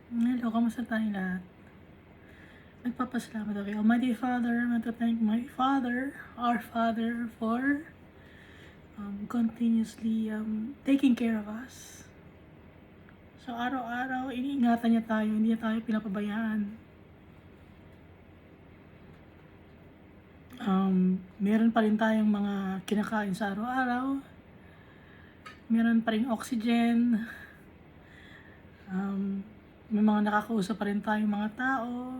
Hello, kamusta tayong lahat? Nagpapasalamat ako kay Almighty Father. I want to thank my Father, our Father, for continuously taking care of us. So, araw-araw, iniingatan niya tayo, hindi niya tayo pinapabayaan. Meron pa rin tayong mga kinakain sa araw-araw. Meron pa rin oxygen. May mga nakakausap pa rin tayong mga tao.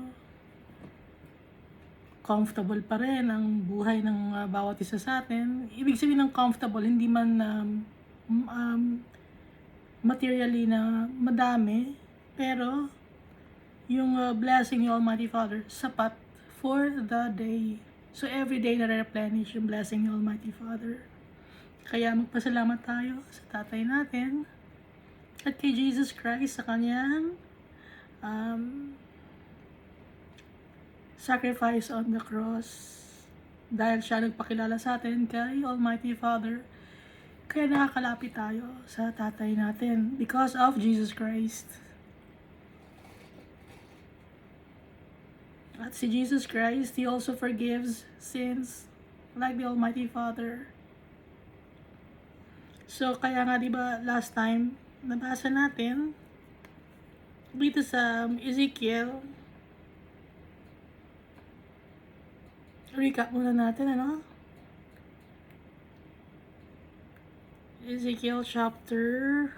Comfortable pa rin ang buhay ng bawat isa sa atin. Ibig sabihin ng comfortable, hindi man materially na madami, pero yung blessing ni Almighty Father, sapat for the day. So every day na-replenish yung blessing ni Almighty Father. Kaya magpasalamat tayo sa tatay natin at kay Jesus Christ sa kanyang sacrifice on the cross. Dahil siya nagpakilala sa atin kay Almighty Father, kaya nakakalapit tayo sa tatay natin because of Jesus Christ. At si Jesus Christ, He also forgives sins like the Almighty Father. So kaya nga diba last time nabasa natin dito sa Ezekiel, recap muna natin, ano? Ezekiel chapter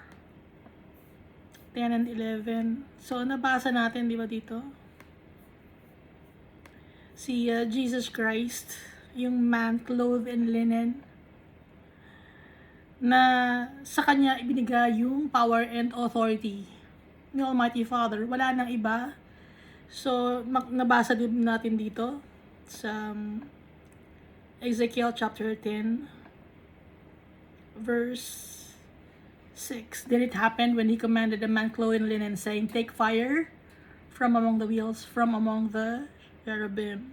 10 and 11. So, nabasa natin, di ba dito? Si Jesus Christ, yung man clothed in linen, na sa kanya ibinigay yung power and authority ni Almighty Father. Wala nang iba. So, nabasa din natin dito sa Ezekiel chapter 10 verse 6. Then it happened when he commanded the man clothed in linen, saying, "Take fire from among the wheels, from among the cherubim."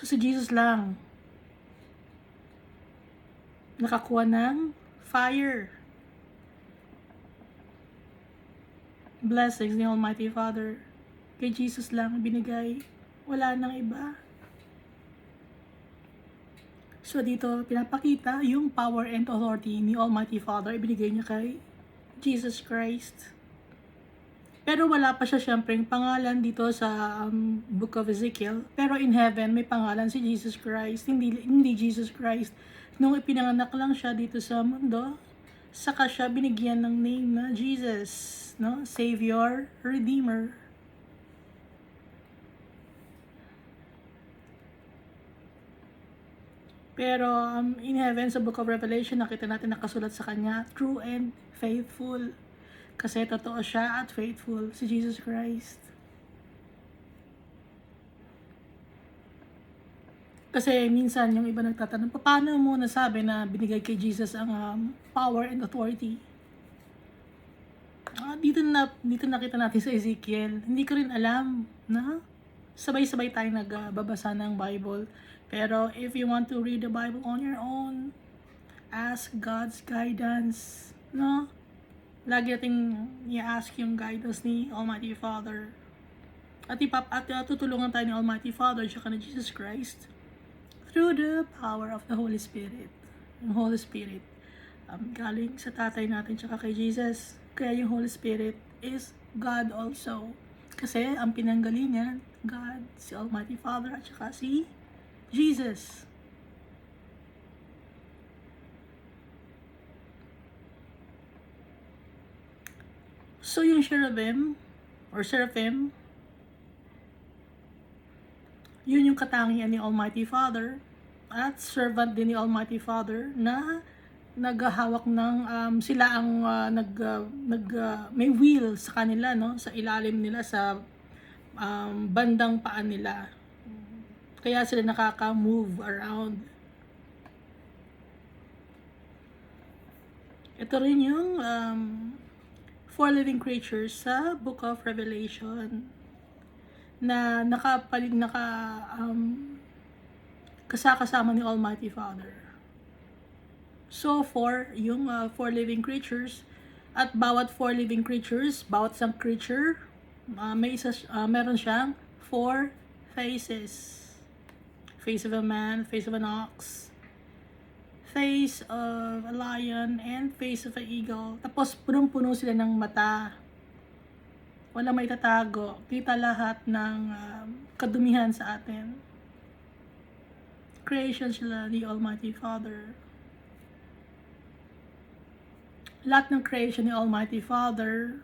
So si Jesus lang nakakuha ng fire. Blessings ni Almighty Father. Kay Jesus lang binigay. Wala nang iba. So dito pinapakita yung power and authority ni Almighty Father. Ibinigay niya kay Jesus Christ. Pero wala pa siya syempre pangalan dito sa Book of Ezekiel. Pero in heaven may pangalan si Jesus Christ. Hindi Jesus Christ. Nung ipinanganak lang siya dito sa mundo, saka siya binigyan ng name na Jesus, no? Savior, Redeemer. Pero in heaven, sa Book of Revelation, nakita natin nakasulat sa kanya, true and faithful. Kasi totoo siya at faithful, si Jesus Christ. Kasi minsan yung iba nagtatanong, paano mo nasabi na binigay kay Jesus ang power and authority? Dito nakita natin sa Ezekiel. Hindi ko rin alam na sabay-sabay tayo nagbabasa ng Bible. Pero if you want to read the Bible on your own, ask God's guidance, no? Lagi nating i-ask yung guidance ni Almighty Father. At tutulungan tayo ni Almighty Father at ni Jesus Christ through the power of the Holy Spirit. Yung Holy Spirit galing sa tatay natin at kay Jesus. Kaya yung Holy Spirit is God also. Kasi ang pinanggalingan, God, si Almighty Father at saka si Jesus. So yung cherubim or seraphim, yun yung katangian ni Almighty Father at servant din ni Almighty Father na naghahawak ng sila ang may wheel sa kanila, no, sa ilalim nila, sa bandang paan nila. Kaya sila nakaka-move around. Ito rin yung four living creatures sa Book of Revelation na kasama ni Almighty Father. So, yung 4 living creatures, at bawat 4 living creatures, bawat isang creature, meron siyang 4 faces. Face of a man, face of an ox, face of a lion, and face of an eagle. Tapos, punong-puno sila ng mata. Wala may tatago. Kita lahat ng kadumihan sa atin. Creation sila ni Almighty Father. Lahat ng creation ni Almighty Father,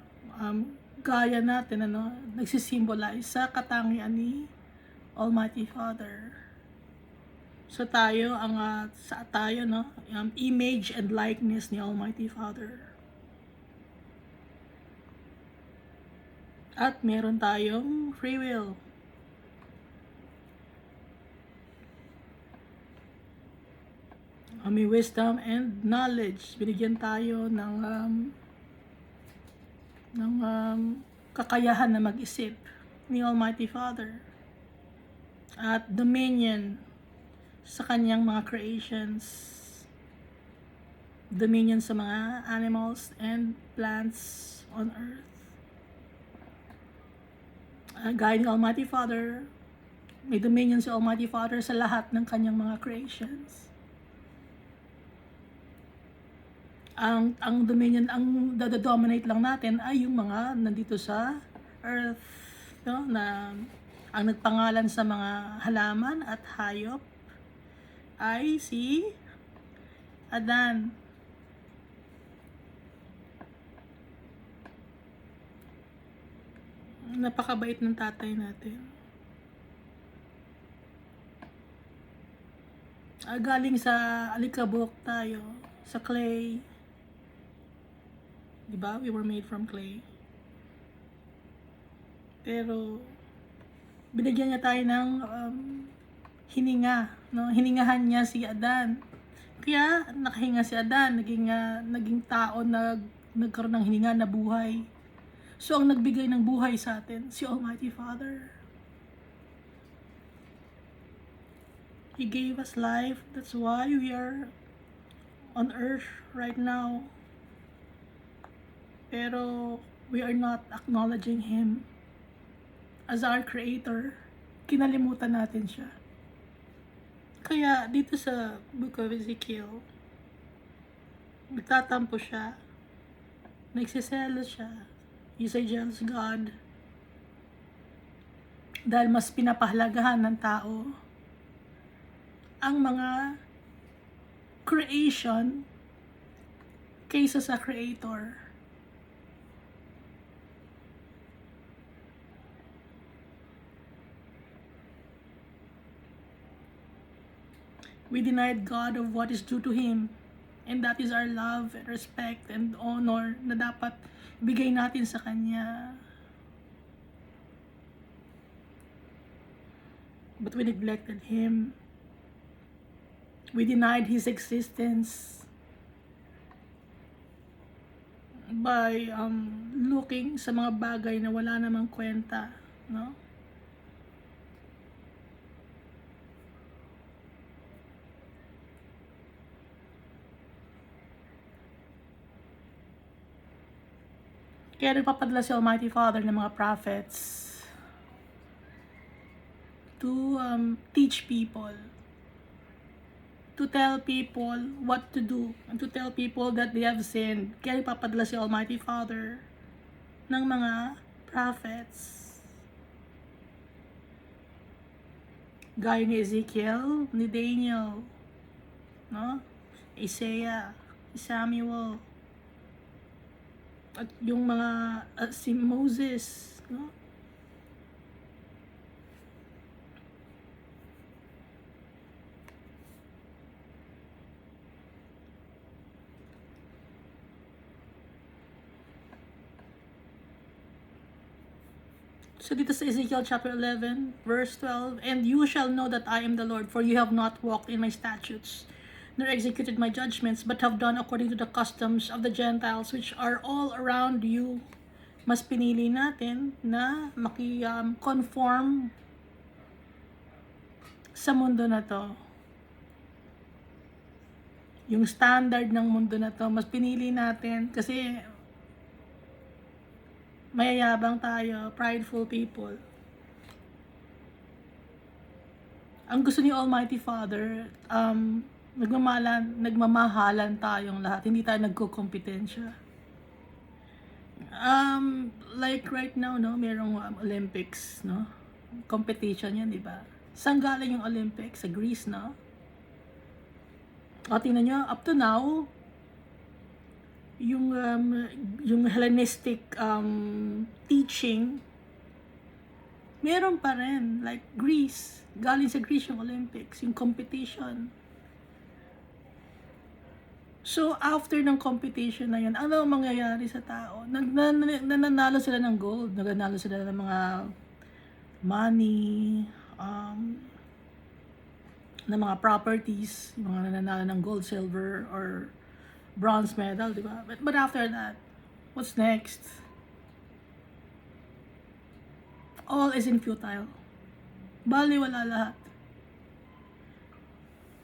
gaya natin, nagsisimbolize sa katangian ni Almighty Father. So tayo, image and likeness ni Almighty Father. At meron tayong free will. May wisdom and knowledge. Binigyan tayo ng kakayahan na mag-isip ni Almighty Father. At dominion sa kanyang mga creations. Dominion sa mga animals and plants on earth. Gaya ni Almighty Father, may dominion si Almighty Father sa lahat ng kanyang mga creations. Ang dominion, ang dominate lang natin ay yung mga nandito sa earth, na ang nagpangalan sa mga halaman at hayop ay si Adan. Napakabait ng tatay natin. Galing sa alikabok tayo, sa clay. Diba? We were made from clay. Pero binigyan niya tayo ng hininga, hiningahan niya si Adan. Kaya nakahinga si Adan, naging tao na nagkaroon ng hininga na buhay. So ang nagbigay ng buhay sa atin, si Almighty Father. He gave us life. That's why we are on earth right now. Pero we are not acknowledging Him as our Creator. Kinalimutan natin siya. Kaya dito sa Book of Ezekiel, nagtatampo siya, nagsiselos siya. He's a jealous God. Dahil mas pinapahalagahan ng tao ang mga creation kaysa sa Creator. We denied God of what is due to Him. And that is our love and respect and honor na dapat bigay natin sa Kanya. But we neglected Him. We denied His existence by looking sa mga bagay na wala namang kwenta, no? Kaya nagpapadala si Almighty Father ng mga prophets to teach people, to tell people what to do, and to tell people that they have sinned. Kaya nagpapadala si Almighty Father ng mga prophets. Gaya ni Ezekiel, ni Daniel, no? Isaiah, Samuel, at yung mga si Moses, no? So dito sa Ezekiel chapter 11, verse 12, "And you shall know that I am the Lord, for you have not walked in my statutes, nor executed my judgments, but have done according to the customs of the Gentiles, which are all around you." Mas pinili natin na maki-conform sa mundo na to. yung standard ng mundo na to, mas pinili natin kasi mayayabang tayo, prideful people. Ang gusto ni Almighty Father, nagmamahalan tayong lahat, hindi tayo nagkukompetensya. Like right now, no, merong Olympics, no? Competition yan, di ba? Saan galing yung Olympics? Sa Greece, no? O, tingnan nyo, up to now, yung Hellenistic teaching, meron pa rin, like Greece, galing sa Greece yung Olympics, yung competition. So, after ng competition na yun, ano ang mangyayari sa tao? Nananalo sila ng gold, nananalo sila ng mga money, ng mga properties, yung mga nananalo ng gold, silver, or bronze medal, di ba? But after that, what's next? All is in futile. Baliwala lahat.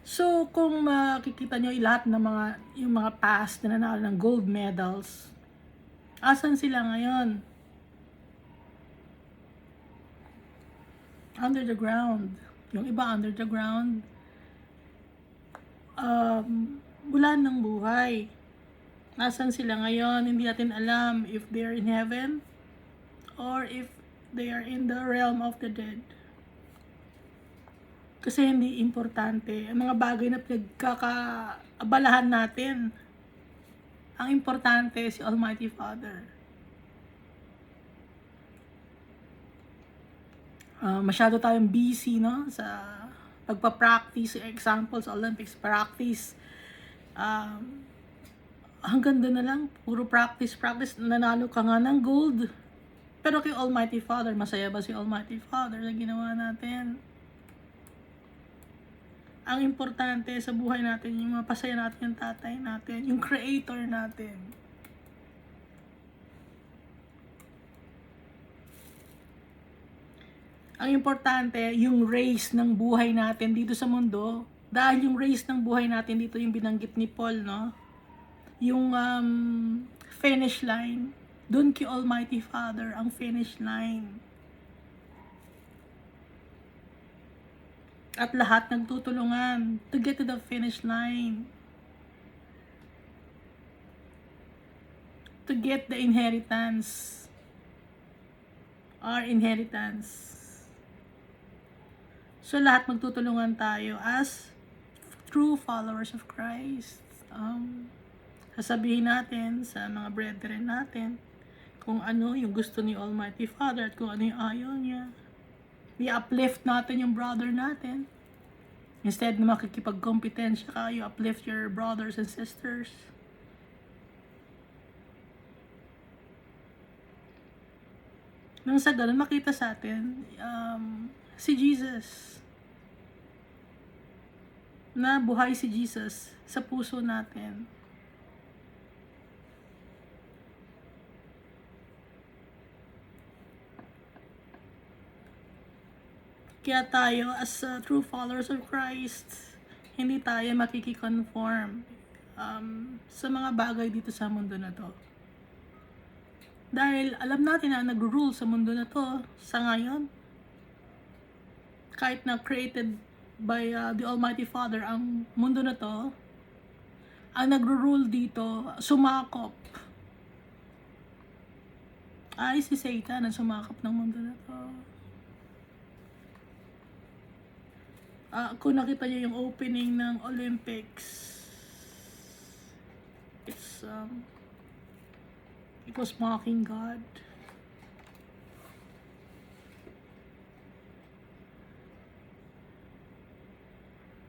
So, kung makikita nyo lahat ng yung mga past na nanalo ng gold medals, asan sila ngayon? Under the ground. Yung iba under the ground, wala ng buhay. Nasaan sila ngayon? Hindi natin alam if they are in heaven or if they are in the realm of the dead. Kasi hindi importante ang mga bagay na pinagkakaabalahan natin. Ang importante si Almighty Father. Masyado tayong busy, no, sa pagpa-practice, example sa Olympics, practice. Hanggang doon na lang, puro practice, nanalo ka nga ng gold. Pero kay Almighty Father, masaya ba si Almighty Father na ginawa natin? Ang importante sa buhay natin, yung mapasaya natin yung tatay natin, yung creator natin. Ang importante, yung race ng buhay natin dito sa mundo. Dahil yung race ng buhay natin dito, yung binanggit ni Paul, no? Yung finish line, doon kay Almighty Father ang finish line. At lahat nagtutulungan to get to the finish line. To get the inheritance. Our inheritance. So lahat magtutulungan tayo as true followers of Christ. Sasabihin natin sa mga brethren natin kung ano yung gusto ni Almighty Father at kung ano yung ayaw niya. I-uplift natin yung brother natin. Instead na makikipagkompetensya ka, you uplift your brothers and sisters. Nang sa ganun, makita sa atin si Jesus. Na buhay si Jesus sa puso natin. Kaya tayo, as true followers of Christ, hindi tayo makikikonform sa mga bagay dito sa mundo na to. Dahil alam natin na nag-rule sa mundo na to sa ngayon. Kahit na created by the Almighty Father ang mundo na to, ang nag-rule dito, sumakop, ay si Satan ang sumakop ng mundo na to. Kung nakita niyo yung opening ng Olympics, it was mocking God.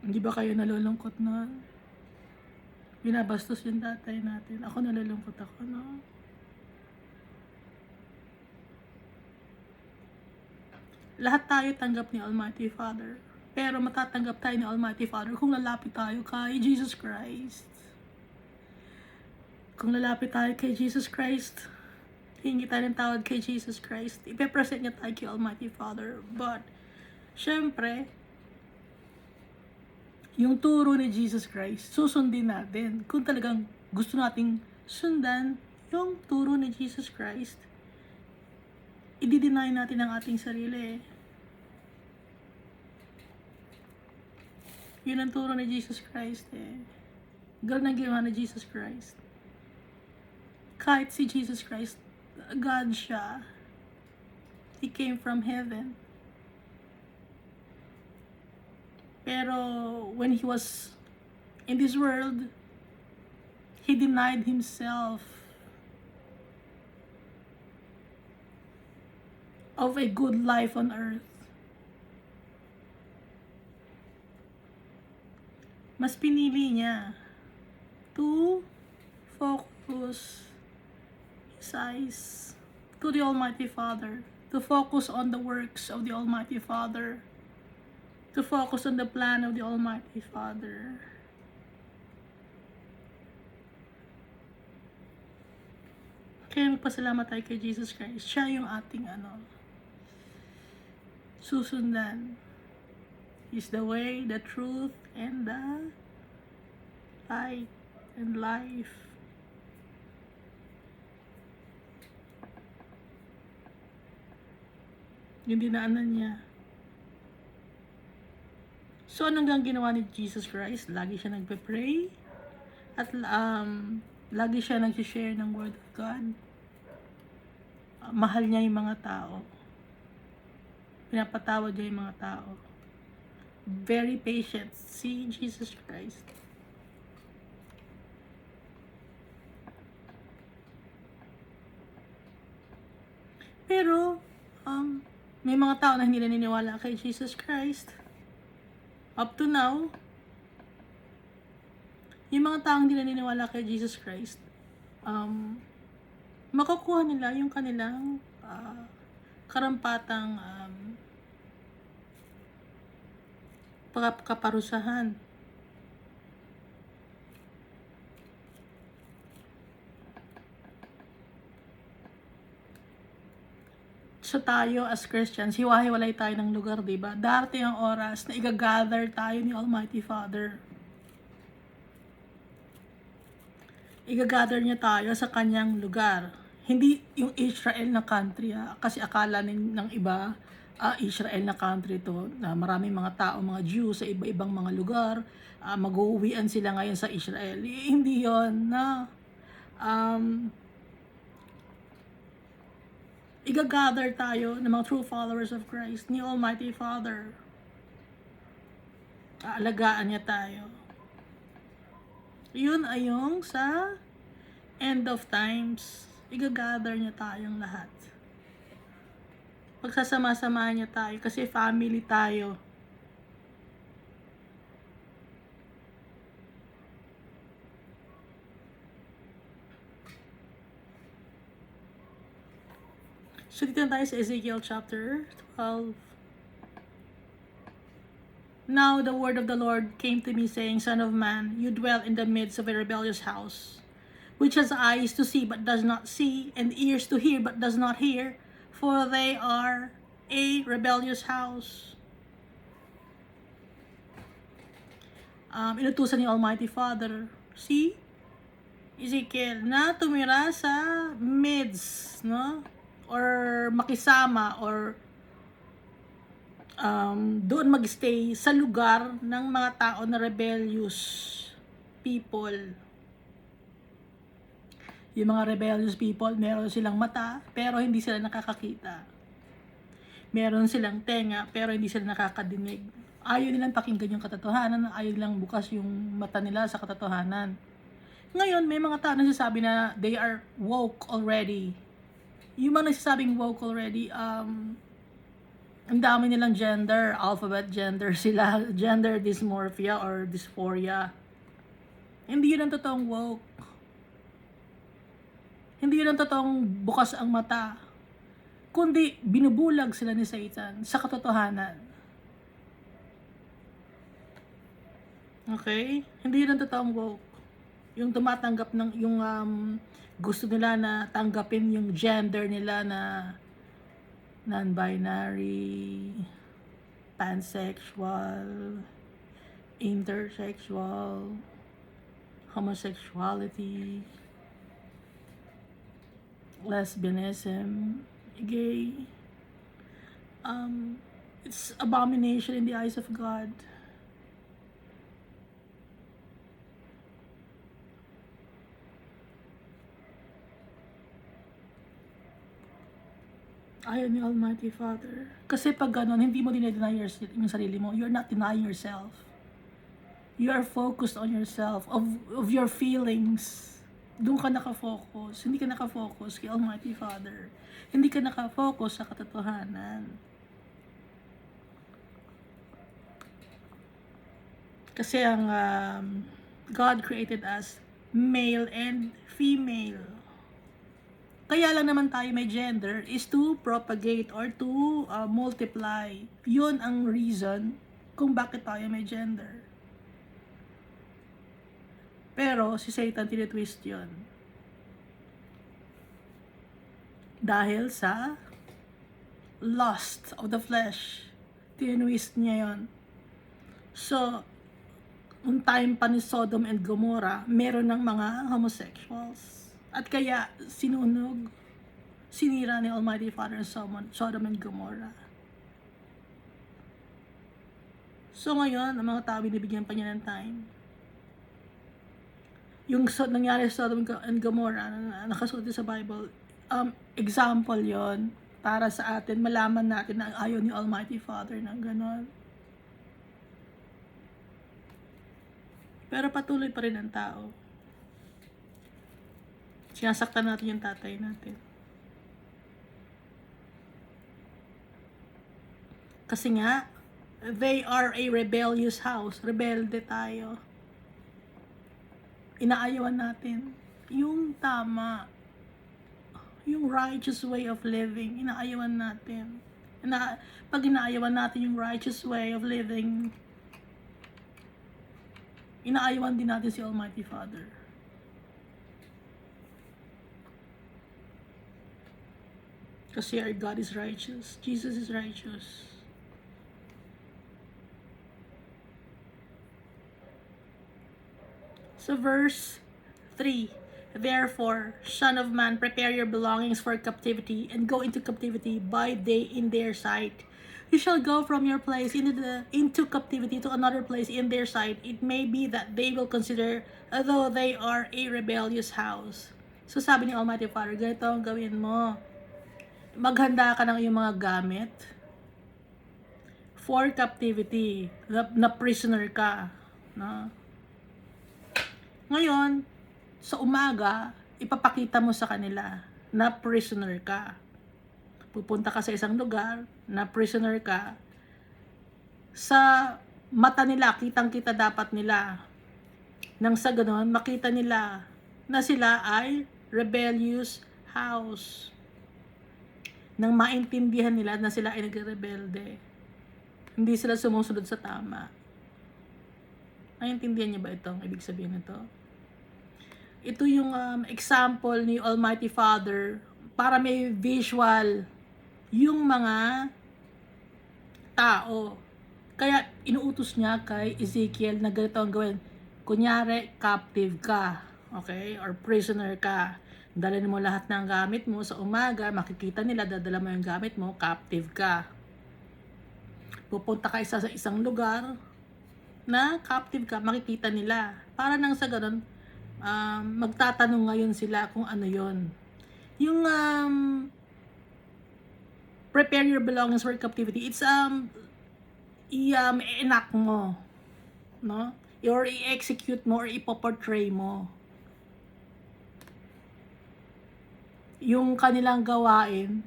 Hindi ba kayo nalulungkot na binabastos yung tatay natin? Ako nalulungkot ako, no? Lahat tayo tanggap ni Almighty Father. Pero matatanggap tayo ni Almighty Father kung lalapit tayo kay Jesus Christ. Kung lalapit tayo kay Jesus Christ, hingi tayo ng tawad kay Jesus Christ, ipepresent niya tayo kay Almighty Father. But, syempre, yung turo ni Jesus Christ, susundin natin. Kung talagang gusto nating sundan yung turo ni Jesus Christ, i-deny natin ang ating sarili. Yun ang turo ni Jesus Christ eh. Ganun ang ginawa ni Jesus Christ. Kahit si Jesus Christ, God siya. He came from heaven. Pero when he was in this world, he denied himself of a good life on earth. Mas pinili niya to focus his eyes to the Almighty Father, to focus on the works of the Almighty Father, to focus on the plan of the Almighty Father. Kaya magpasalamat tayo kay Jesus Christ. Siya yung ating susundan. He's the way, the truth, and the light and life. Yung dinaanan niya. So, anong ginawa ni Jesus Christ? Lagi siya nagpe-pray. At lagi siya nag-share ng Word of God. Mahal niya yung mga tao. Pinapatawad niya yung mga tao. Very patient. Si Jesus Christ. Pero, may mga tao na hindi naniniwala kay Jesus Christ. Up to now, yung mga taong hindi naniniwala kay Jesus Christ, makukuha nila yung kanilang karampatang kaparusahan. So tayo as Christians, hiwa-hiwalay tayo ng lugar, diba? Darating ang oras na i-gather tayo ni Almighty Father. I-gather niya tayo sa kanyang lugar. Hindi yung Israel na country kasi akala ng iba, Israel na country to, na maraming mga tao, mga Jews sa iba-ibang mga lugar, mag-uuwian sila ngayon sa Israel. Hindi yon na i-gather tayo ng mga true followers of Christ, ni Almighty Father. Aalagaan niya tayo. Yun ay yung sa end of times. I-gather niya tayong lahat. Pagsasama-samahan niya tayo kasi family tayo. So dito tayo sa Ezekiel chapter 12. Now the word of the Lord came to me saying, Son of man, you dwell in the midst of a rebellious house, which has eyes to see but does not see, and ears to hear but does not hear, for they are a rebellious house. Inutusan ni Almighty Father si Ezekiel na tumira sa midst, no? Or makisama or doon magstay sa lugar ng mga tao na rebellious people. Yung mga rebellious people, meron silang mata pero hindi sila nakakakita. Meron silang tenga pero hindi sila nakakadinig. Ayaw nilang pakinggan yung katotohanan, ayaw nilang bukas yung mata nila sa katotohanan. Ngayon, may mga tao na nagsasabi na they are woke already. Yung mga nagsasabing woke already, ang dami nilang gender, alphabet gender sila, gender dysmorphia or dysphoria. Hindi yun ang totoong woke. Hindi yun ang totoong bukas ang mata. Kundi binubulag sila ni Satan sa katotohanan. Okay? Hindi yun ang totoong woke. Yung tumatanggap ng, yung gusto nila na tanggapin yung gender nila na non-binary, pansexual, intersexual, homosexuality, lesbianism, gay. It's abomination in the eyes of God. Ayaw ni Almighty Father. Kasi pag ganun, hindi mo dinedeny yung sarili mo. You're not denying yourself. You are focused on yourself, of your feelings. Doon ka nakafocus. Hindi ka nakafocus kay Almighty Father. Hindi ka nakafocus sa katotohanan. Kasi ang God created us male and female. Kaya lang naman tayo may gender is to propagate or to multiply. Yun ang reason kung bakit tayo may gender. Pero si Satan tinitwist yun. Dahil sa lust of the flesh. Tinitwist niya yun. So, nung time pa ni Sodom and Gomorrah, meron ng mga homosexuals. At kaya sinunog, sinira ni Almighty Father Sodom and Gomorrah. So ngayon, ang mga tao binibigyan pa niya ng time. Yung nangyari sa Sodom and Gomorrah na nakasulat sa Bible, example yon para sa atin, malaman natin na ayaw ni Almighty Father ng ganon. Pero patuloy pa rin ang tao. Sinasaktan natin yung tatay natin. Kasi nga, they are a rebellious house. Rebelde tayo. Inaayawan natin yung tama, yung righteous way of living. Inaayawan natin. Pag inaayawan natin yung righteous way of living, inaayawan din natin si Almighty Father. Kasi our God is righteous. Jesus is righteous. So verse 3, therefore, Son of Man, prepare your belongings for captivity, and go into captivity by day in their sight. You shall go from your place into captivity to another place in their sight. It may be that they will consider, although they are a rebellious house. So sabi ni Almighty Father, ganito ang gawin mo. Maghanda ka ng iyong mga gamit for captivity, na prisoner ka. No? Ngayon, sa umaga, ipapakita mo sa kanila na prisoner ka. Pupunta ka sa isang lugar na prisoner ka. Sa mata nila, kitang-kita dapat nila. Nang sa ganoon, makita nila na sila ay rebellious house. Nang maintindihan nila na sila ay nagrebelde. Hindi sila sumusunod sa tama. Naintindihan niyo ba itong ibig sabihin nito? Ito yung example ni Almighty Father para may visual yung mga tao. Kaya inuutos niya kay Ezekiel na ganito ang gawin. Kunyari, captive ka. Okay? Or prisoner ka. Dalhin mo lahat ng gamit mo sa umaga, makikita nila, dadala mo yung gamit mo, captive ka. Pupunta ka sa isang lugar na captive ka, makikita nila. Para nang sa ganun, magtatanong ngayon sila kung ano yon. Yung prepare your belongings for captivity, it's i-enact mo, no? Or i-execute mo, or ipoportray mo yung kanilang gawain.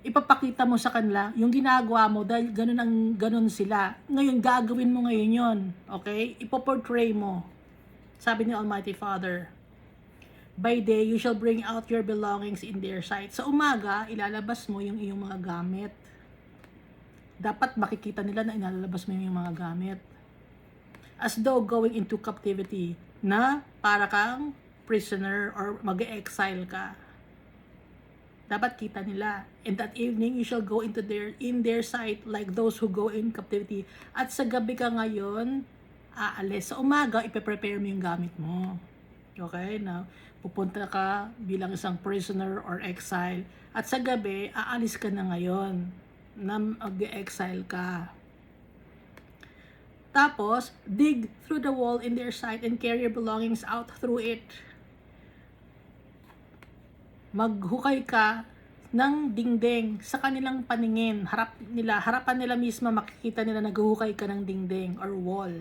Ipapakita mo sa kanila yung ginagawa mo dahil ganun sila. Ngayon, gagawin mo ngayon yon. Okay? Ipoportray mo. Sabi ni Almighty Father, by day, you shall bring out your belongings in their sight. Sa umaga, ilalabas mo yung iyong mga gamit. Dapat makikita nila na ilalabas mo yung mga gamit. As though going into captivity, na para kang prisoner or mag-exile ka. Dapat kita nila. And that evening, you shall go in their sight like those who go in captivity. At sa gabi ka ngayon, aalis. Sa umaga, ipe-prepare mo yung gamit mo. Okay? Na pupunta ka bilang isang prisoner or exile. At sa gabi, aalis ka na ngayon na mag-exile ka. Tapos, dig through the wall in their sight and carry your belongings out through it. Maghukay ka ng dingding sa kanilang paningin. Harapan nila mismo, makikita nila naghuhukay ka ng dingding or wall.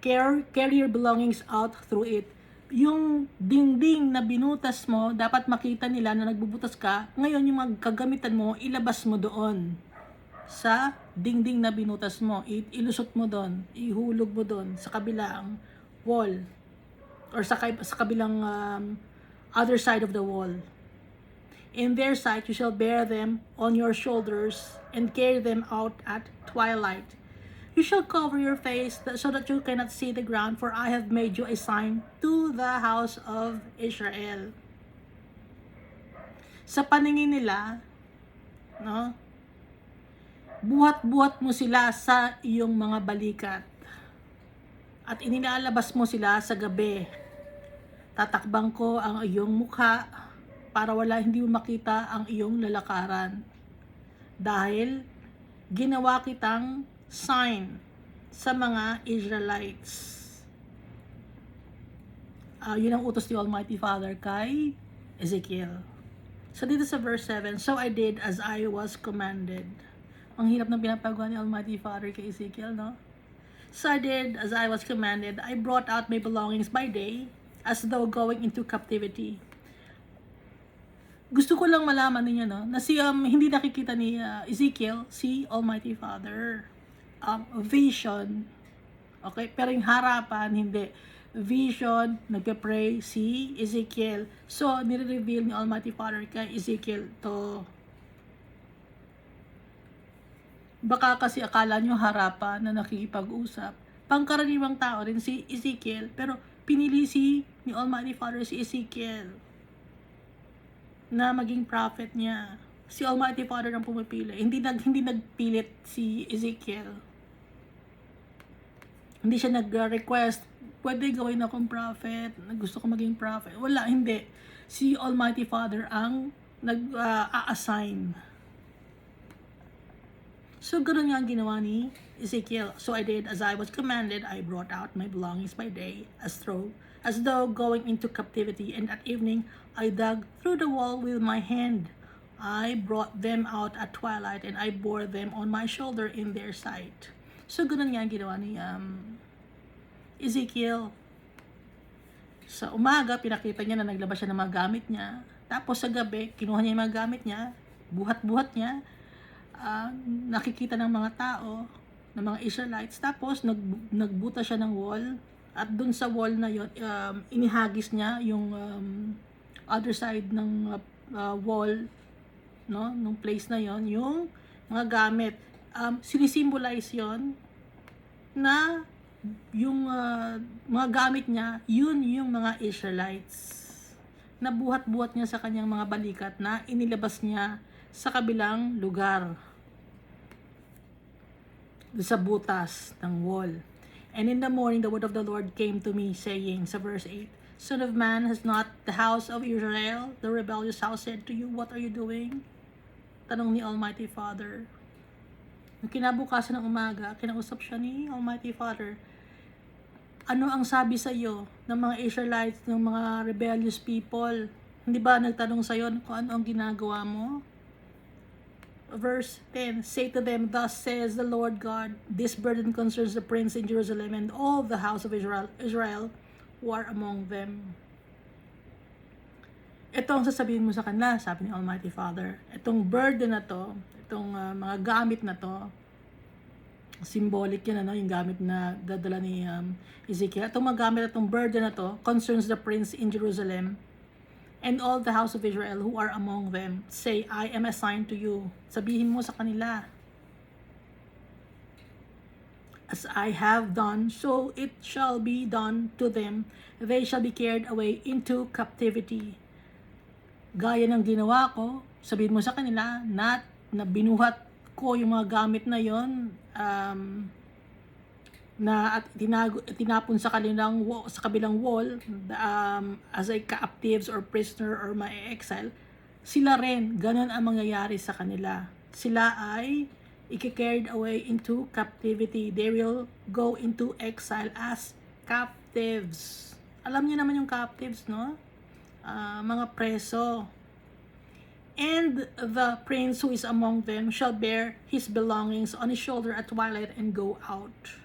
Carry your belongings out through it. Yung dingding na binutas mo, dapat makita nila na nagbubutas ka. Ngayon, yung magkagamitan mo, ilabas mo doon sa dingding na binutas mo. Ilusot mo doon, ihulog mo doon sa kabilang wall or sa kabilang other side of the wall. In their sight you shall bear them on your shoulders and carry them out at twilight. You shall cover your face so that you cannot see the ground, for I have made you a sign to the house of Israel. Sa paningin nila, no? Buhat-buhat mo sila sa iyong mga balikat. At inilalabas mo sila sa gabi. Tatakbang ko ang iyong mukha para hindi mo makita ang iyong lalakaran. Dahil ginawa kitang sign sa mga Israelites. Yun ang utos ni Almighty Father kay Ezekiel. So dito sa verse 7, so I did as I was commanded. Ang hirap ng pinapagawa ni Almighty Father kay Ezekiel, no? So I did as I was commanded. I brought out my belongings by day, as though going into captivity. Gusto ko lang malaman ninyo, no, na hindi nakikita ni Ezekiel si Almighty Father. Vision. Okay? Pero yung harapan, hindi. Vision, nagpe-pray si Ezekiel. So, nire-reveal ni Almighty Father kay Ezekiel to. Baka kasi akala nyo harapan na nakikipag-usap. Pangkaraniwang tao rin si Ezekiel, pero pinili ni Almighty Father si Ezekiel na maging prophet niya. Si Almighty Father ang pumipili. Hindi nagpilit si Ezekiel. Hindi siya nag-request, pwede gawin akong prophet, gusto ko maging prophet. Wala, hindi. Si Almighty Father ang nag-assign. So, ganoon nga ang ginawa ni Ezekiel. So I did as I was commanded. I brought out my belongings by day, as though going into captivity. And at evening, I dug through the wall with my hand. I brought them out at twilight, and I bore them on my shoulder in their sight. So, ganoon nga ang ginawa ni Ezekiel. Sa umaga, pinakita niya na naglabas siya ng mga gamit niya. Tapos sa gabi, kinuha niya yung mga gamit niya, buhat-buhat niya, nakikita ng mga tao, ng mga Israelites. Tapos nagbuta siya ng wall, at dun sa wall na yon, inihagis niya yung other side ng wall, no, nung place na yon, yung mga gamit. Sinisimbolize yon na yung mga gamit niya, yun yung mga Israelites. Nabuhat-buhat niya sa kanyang mga balikat na inilabas niya sa kabilang lugar, sa butas ng wall. And in the morning, the word of the Lord came to me, saying, sa verse 8, Son of man, has not the house of Israel, the rebellious house, said to you, what are you doing? Tanong ni Almighty Father. Nung kinabukasan ng umaga, kinausap siya ni Almighty Father. Ano ang sabi sa iyo ng mga Israelites, ng mga rebellious people? Hindi ba nagtanong sa iyo kung ano ang ginagawa mo? Verse 10, say to them, thus says the Lord God, this burden concerns the prince in Jerusalem and all the house of Israel who are among them. Ito ang sasabihin mo sa kanila, sabi ni Almighty Father. Itong burden na to, itong mga gamit na to, symbolic yan, ano, yung gamit na dadala ni Ezekiel. Itong mga gamit, itong burden na to, concerns the prince in Jerusalem and all the house of Israel who are among them. Say, I am assigned to you. Sabihin mo sa kanila, as I have done, so it shall be done to them. They shall be carried away into captivity. Gaya ng ginawa ko, sabihin mo sa kanila, na binuhat ko yung mga gamit na yon, na at tinapon sa sa kabilang wall as a captives or prisoner or ma-exile, sila rin ganun ang mangyayari sa kanila. Sila ay i-carried away into captivity. They will go into exile as captives. Alam niyo naman yung captives, no? Mga preso. And the prince who is among them shall bear his belongings on his shoulder at twilight and go out.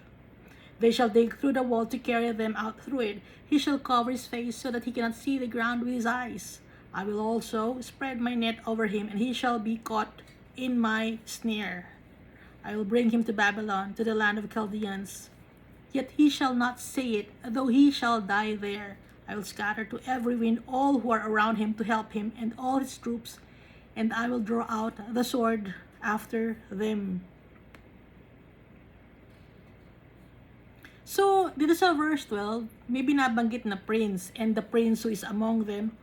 They shall dig through the wall to carry them out through it. He shall cover his face so that he cannot see the ground with his eyes. I will also spread my net over him, and he shall be caught in my snare. I will bring him to Babylon, to the land of Chaldeans. Yet he shall not see it, though he shall die there. I will scatter to every wind all who are around him to help him, and all his troops, and I will draw out the sword after them. So, dito sa verse 12, may binabanggit na prince, and the prince who is among them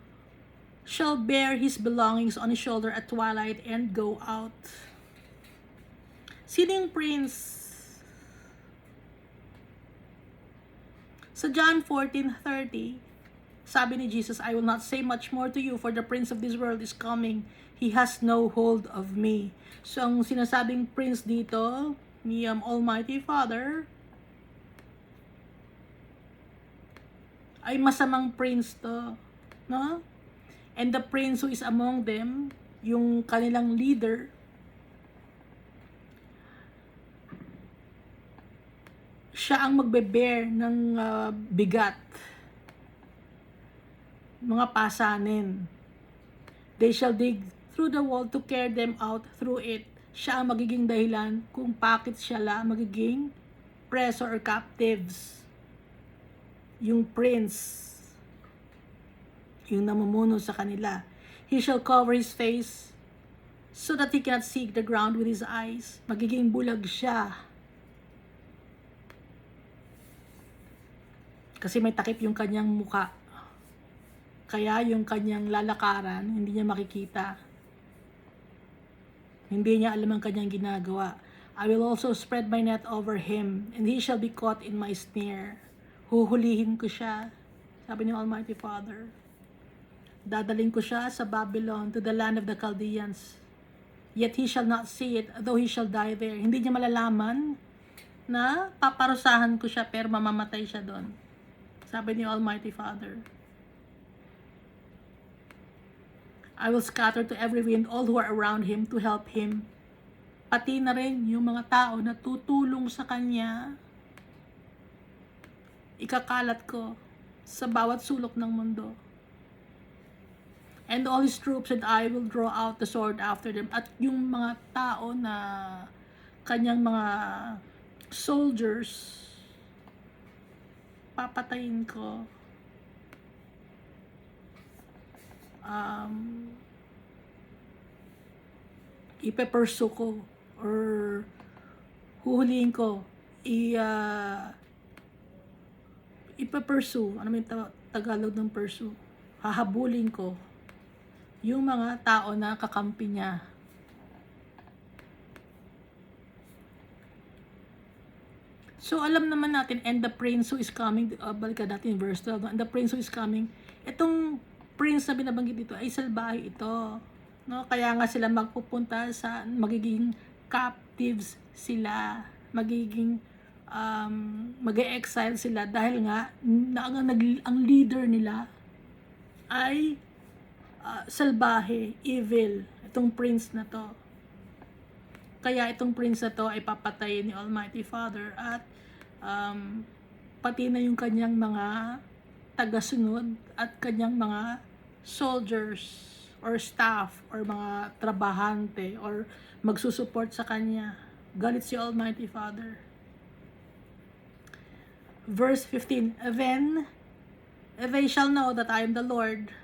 shall bear his belongings on his shoulder at twilight and go out. Sino yung prince? Sa John 14:30, sabi ni Jesus, I will not say much more to you, for the prince of this world is coming. He has no hold of me. So, ang sinasabing prince dito, ni Almighty Father, ay masamang prince to, no? And the prince who is among them, yung kanilang leader, siya ang magbe-bear ng bigat, mga pasanin. They shall dig through the wall to carry them out through it. Siya ang magiging dahilan kung bakit sila magiging preso or captives. Yung prince, yung namumuno sa kanila. He shall cover his face so that he cannot see the ground with his eyes. Magiging bulag siya. Kasi may takip yung kanyang muka. Kaya yung kanyang lalakaran, hindi niya makikita. Hindi niya alam ang kanyang ginagawa. I will also spread my net over him, and he shall be caught in my snare. Huhulihin ko siya, sabi ni Almighty Father. Dadaling ko siya sa Babylon, to the land of the Chaldeans. Yet he shall not see it, though he shall die there. Hindi niya malalaman na paparusahan ko siya, pero mamamatay siya doon. Sabi ni Almighty Father. I will scatter to every wind all who are around him to help him. Pati na rin yung mga tao na tutulong sa kanya, ikakalat ko sa bawat sulok ng mundo. And all his troops and I will draw out the sword after them. At yung mga tao na kanyang mga soldiers, papatayin ko. Ipe-pursue ko or huhulihin ko. Ipe-pursue. Ano may Tagalog ng pursue? Hahabulin ko yung mga tao na kakampi niya. So, alam naman natin, and the prince who is coming, balikan natin verse 12, and the prince who is coming, itong prince na binabanggit dito ay salbahe ito. No? Kaya nga sila magpupunta sa, magiging captives sila, magiging, mag-e-exile sila dahil nga, ang leader nila ay salbahe, evil, itong prince na to. Kaya itong prince na to ay papatayin ni Almighty Father at pati na yung kanyang mga tagasunod at kanyang mga soldiers or staff or mga trabahante or magsusupport sa kanya. Galit si Almighty Father. Verse 15, Then they shall know that I am the Lord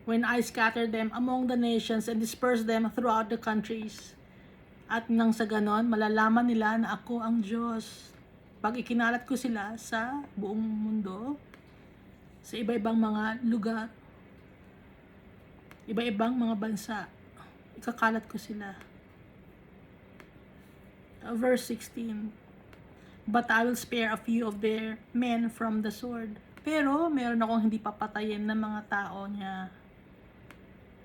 when I scatter them among the nations and disperse them throughout the countries. At nang sa ganon, malalaman nila na ako ang Diyos. Pag ikinalat ko sila sa buong mundo, sa iba-ibang mga lugar, iba-ibang mga bansa, ikakalat ko sila. Verse 16, but I will spare a few of their men from the sword. Pero meron akong hindi papatayin ng mga tao niya.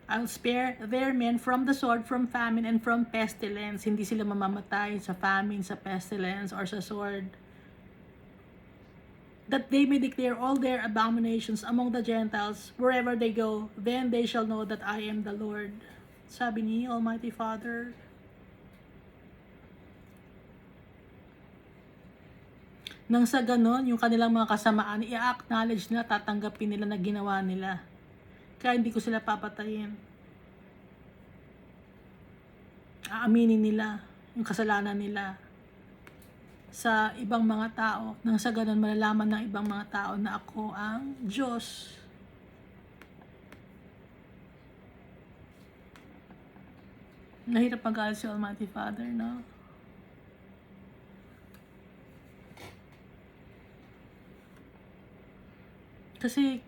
I'll spare their men from the sword, from famine, and from pestilence. Hindi sila mamamatay sa famine, sa pestilence, or sa sword. That they may declare all their abominations among the Gentiles wherever they go. Then they shall know that I am the Lord. Sabi ni Almighty Father. Nang sa ganon, yung kanilang mga kasamaan, i-acknowledge nila, tatanggapin nila na ginawa nila. Kaya hindi ko sila papatayin. Aaminin nila yung kasalanan nila sa ibang mga tao. Nang sa ganon, malalaman ng ibang mga tao na ako ang Diyos. Nahirap magalit si Almighty Father, no? Kasi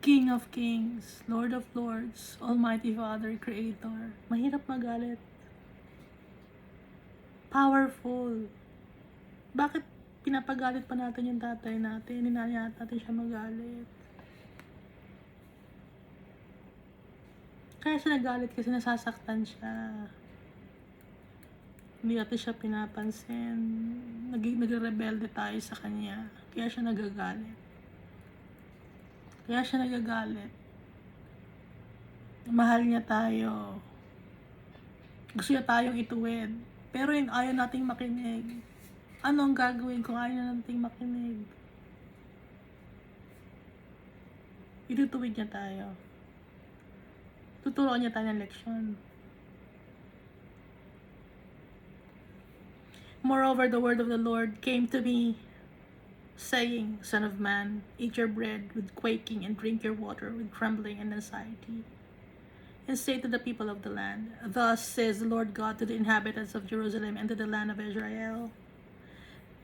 King of Kings, Lord of Lords, Almighty Father, Creator. Mahirap magalit. Powerful. Bakit pinapagalit pa natin yung tatay natin? Hinayaan natin siya magalit. Kaya siya nagalit kasi nasasaktan siya. Hindi natin siya pinapansin. Nagre-rebelde tayo sa kanya. Kaya siya nagagalit. Mahal niya tayo. Gusto niya tayong ituwid. Pero yung ayaw nating makinig. Ano ang gagawin kung ayaw nating makinig? Itutuwid niya tayo. Tuturuan niya tayo ng leksyon. Moreover, the word of the Lord came to me, saying, Son of man, eat your bread with quaking and drink your water with trembling and anxiety. And say to the people of the land, Thus says the Lord God to the inhabitants of Jerusalem and to the land of Israel,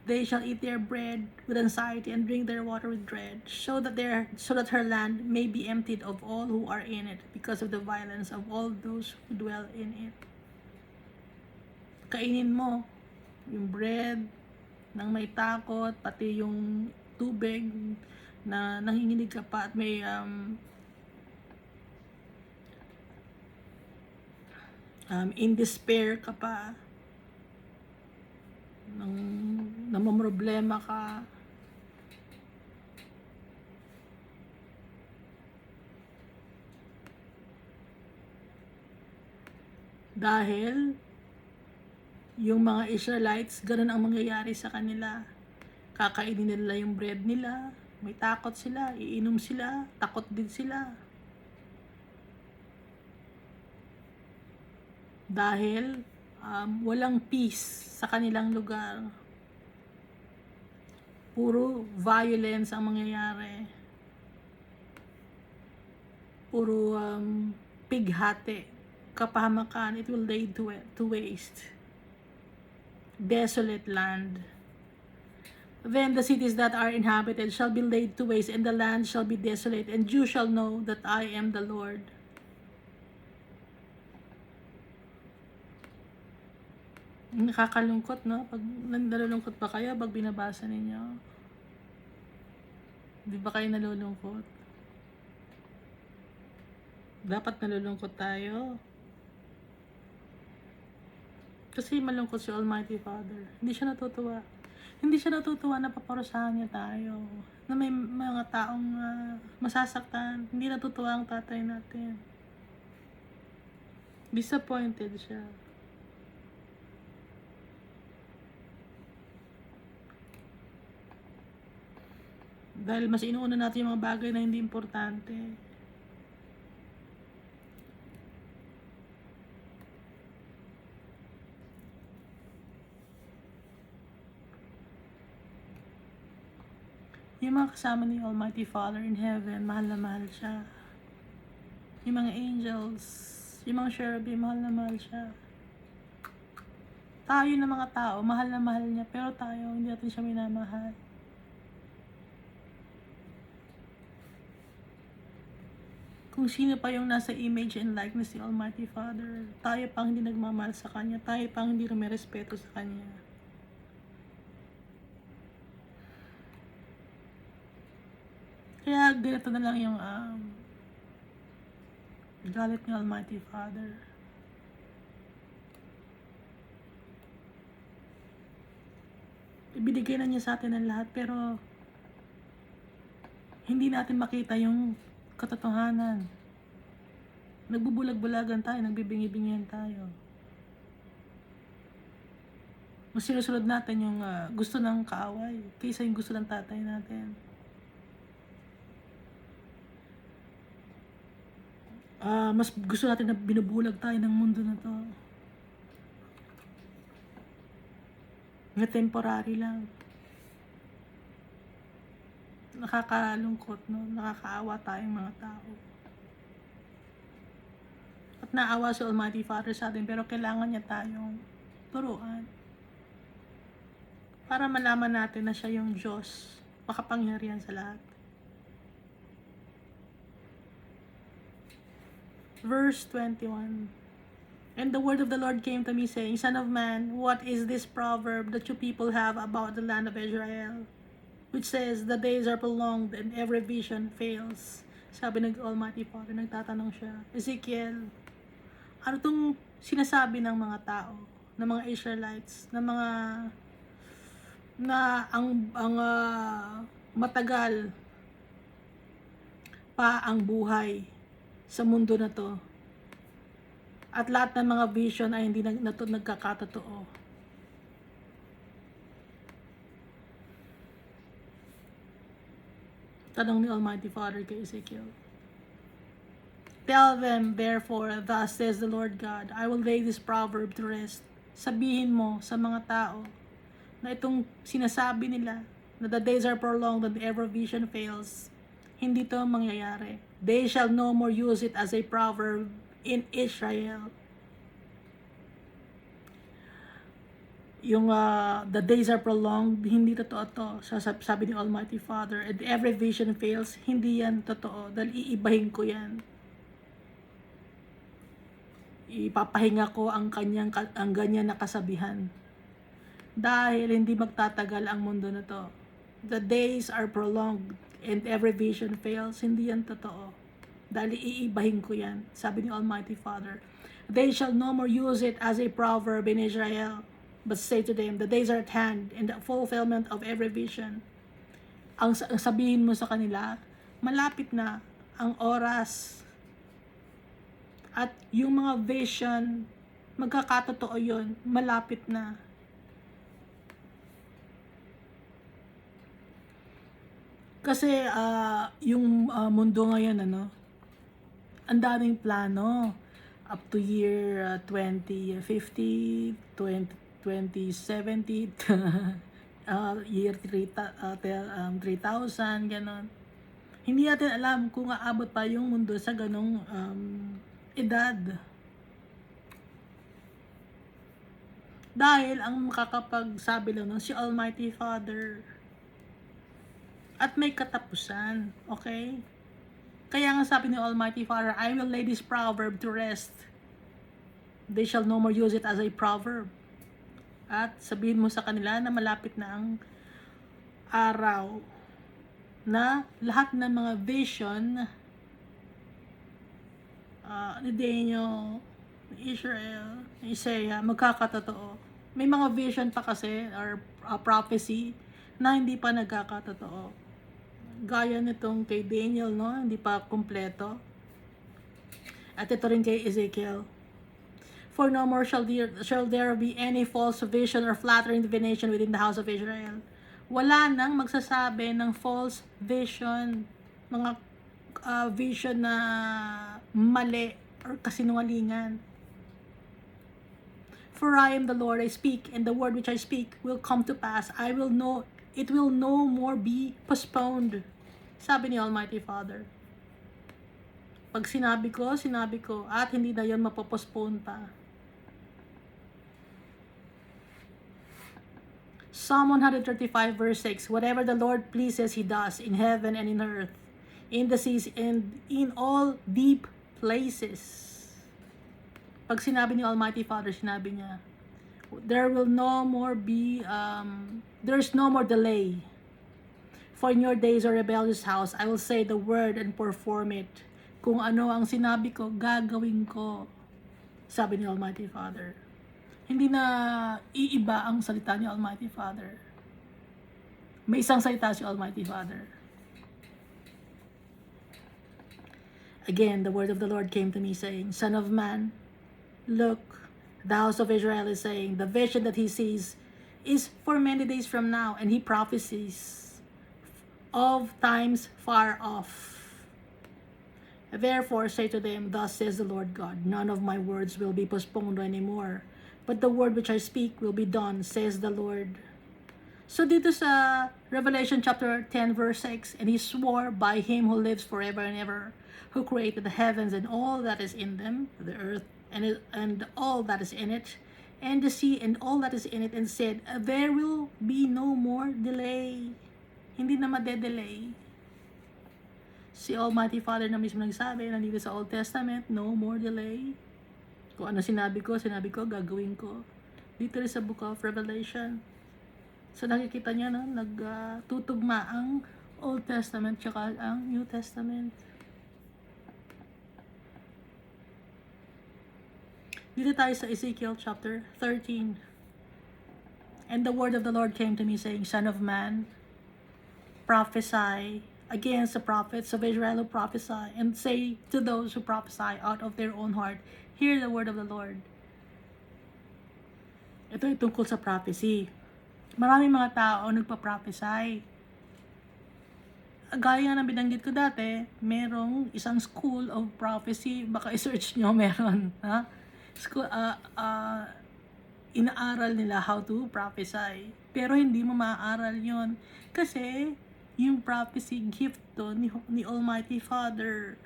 They shall eat their bread with anxiety and drink their water with dread, so that her land may be emptied of all who are in it, because of the violence of all those who dwell in it. Kainin mo yung bread nang may takot, pati yung tubig na nanginginig ka pa at may in despair ka pa, namamroblema ka. Dahil yung mga Israelites, ganun ang mangyayari sa kanila. Kakainin nila yung bread nila, may takot sila, iinom sila, takot din sila. Dahil walang peace sa kanilang lugar. Puro violence ang mangyayari. Puro pighati, kapahamakan, it will lead to waste. Desolate land. Then the cities that are inhabited shall be laid to waste, and the land shall be desolate, and you shall know that I am the Lord. Nakakalungkot, no? Pag nalulungkot pa kayo pag binabasa ninyo. Di ba kayo nalulungkot? Dapat nalulungkot tayo. Kasi malungkot si Almighty Father. Hindi siya natutuwa. Hindi siya natutuwa na paparusahan niya tayo. Na may mga taong masasaktan. Hindi natutuwa ang tatay natin. Disappointed siya. Dahil mas inuuna natin yung mga bagay na hindi importante. Yung mga kasama ni Almighty Father in heaven, mahal na mahal siya. Yung mga angels, yung mga cherubim, mahal na mahal siya. Tayo na mga tao, mahal na mahal niya, pero tayo, hindi natin siya minamahal. Kung sino pa yung nasa image and likeness ni Almighty Father, tayo pang hindi nagmamahal sa Kanya, tayo pang hindi rumirespeto sa Kanya. Kaya ganito na lang yung galit ni Almighty Father. Ibinigay na niya sa atin ang lahat, pero hindi natin makita yung katotohanan. Nagbubulag-bulagan tayo, nagbibingi-bingihan tayo. Mas sinusunod natin yung gusto ng kaaway kaysa yung gusto ng tatay natin. Mas gusto natin na binubulag tayo ng mundo na to. Na temporary lang. Nakakalungkot, no? Nakakaawa tayong mga tao. At naawa si Almighty Father sa atin, pero kailangan niya tayong turuan. Para malaman natin na siya yung Diyos, makapangyarihan sa lahat. Verse 21. And the word of the Lord came to me, saying, Son of man, what is this proverb that you people have about the land of Israel? Which says, the days are prolonged and every vision fails. Sabi ng Almighty Father, nagtatanong siya, Ezekiel, ano tong sinasabi ng mga tao, ng mga Israelites, ng mga na ang matagal pa ang buhay sa mundo na to, at lahat ng mga vision ay hindi nagkakatotoo. Tanong ni Almighty Father kay Ezekiel. Tell them, therefore, thus says the Lord God, I will lay this proverb to rest. Sabihin mo sa mga tao na itong sinasabi nila, na the days are prolonged and every vision fails, hindi to mangyayari. They shall no more use it as a proverb in Israel. Yung the days are prolonged, hindi totoo to. Sabi ni Almighty Father, and every vision fails, hindi yan totoo, dahil iibahin ko yan. Ipapahinga ko ang ganyan na kasabihan. Dahil hindi magtatagal ang mundo na to. The days are prolonged and every vision fails, hindi yan totoo. Dahil iibahin ko yan, sabi ni Almighty Father. They shall no more use it as a proverb in Israel, but say to them, the days are at hand and the fulfillment of every vision. Ang sabihin mo sa kanila, malapit na ang oras at yung mga vision, magkakatotoo yun, malapit na. Kasi yung mundo ngayon, ang daming plano up to year 2050, 2070, year 3000, ganon. Hindi natin alam kung aabot pa yung mundo sa ganong edad. Dahil ang makakapagsabi lang si Almighty Father. At may katapusan, okay? Kaya nga sabi ni Almighty Father, I will lay this proverb to rest. They shall no more use it as a proverb. At sabihin mo sa kanila na malapit na ang araw na lahat ng mga vision ni Daniel, ni Israel, ni Isaiah, magkakatotoo. May mga vision pa kasi, or prophecy, na hindi pa nagkakatotoo. Gaya nitong kay Daniel, hindi pa kumpleto. At ito rin kay Ezekiel. For no more shall there be any false vision or flattering divination within the house of Israel. Wala nang magsasabi ng false vision, mga vision na mali or kasinungalingan. For I am the Lord, I speak, and the word which I speak will come to pass. It will no more be postponed. Sabi ni Almighty Father. Pag sinabi ko, at hindi na yun mapopostpone pa. Psalm 135 verse 6, whatever the Lord pleases, He does, in heaven and in earth, in the seas and in all deep places. Pag sinabi ni Almighty Father, sinabi niya, there will no more be, there's no more delay. For in your days, O rebellious house, I will say the word and perform it. Kung ano ang sinabi ko, gagawin ko. Sabi ni Almighty Father. Hindi na iiba ang salita ni Almighty Father. May isang salita si Almighty Father. Again, the word of the Lord came to me saying, Son of man, look, the house of Israel is saying, the vision that he sees is for many days from now, and he prophesies of times far off. Therefore say to them, Thus says the Lord God, none of my words will be postponed anymore, but the word which I speak will be done, says the Lord. So dito sa Revelation chapter 10 verse 6, and he swore by him who lives forever and ever, who created the heavens and all that is in them, the earth and all that is in it, and the sea and all that is in it, and said, there will be no more delay. Hindi na madedelay. Si Almighty Father na mismo nagsabi, nandito sa Old Testament, no more delay. Kung ano sinabi ko, gagawin ko. Dito rin sa Book of Revelation. So nakikita niya na nagtutugma ang Old Testament tsaka ang New Testament. Dito tayo sa Ezekiel chapter 13. And the word of the Lord came to me saying, Son of man, prophesy against the prophets of Israel who prophesy, and say to those who prophesy out of their own heart, hear the word of the Lord. Ito ay tungkol sa prophecy. Maraming mga tao nagpa-prophesy. Gaya ng binanggit ko dati, merong isang school of prophecy, baka i-search nyo, meron. Ha? School, inaaral nila how to prophesy. Pero hindi mo maaaral yon kasi yung prophecy gift to ni Almighty Father.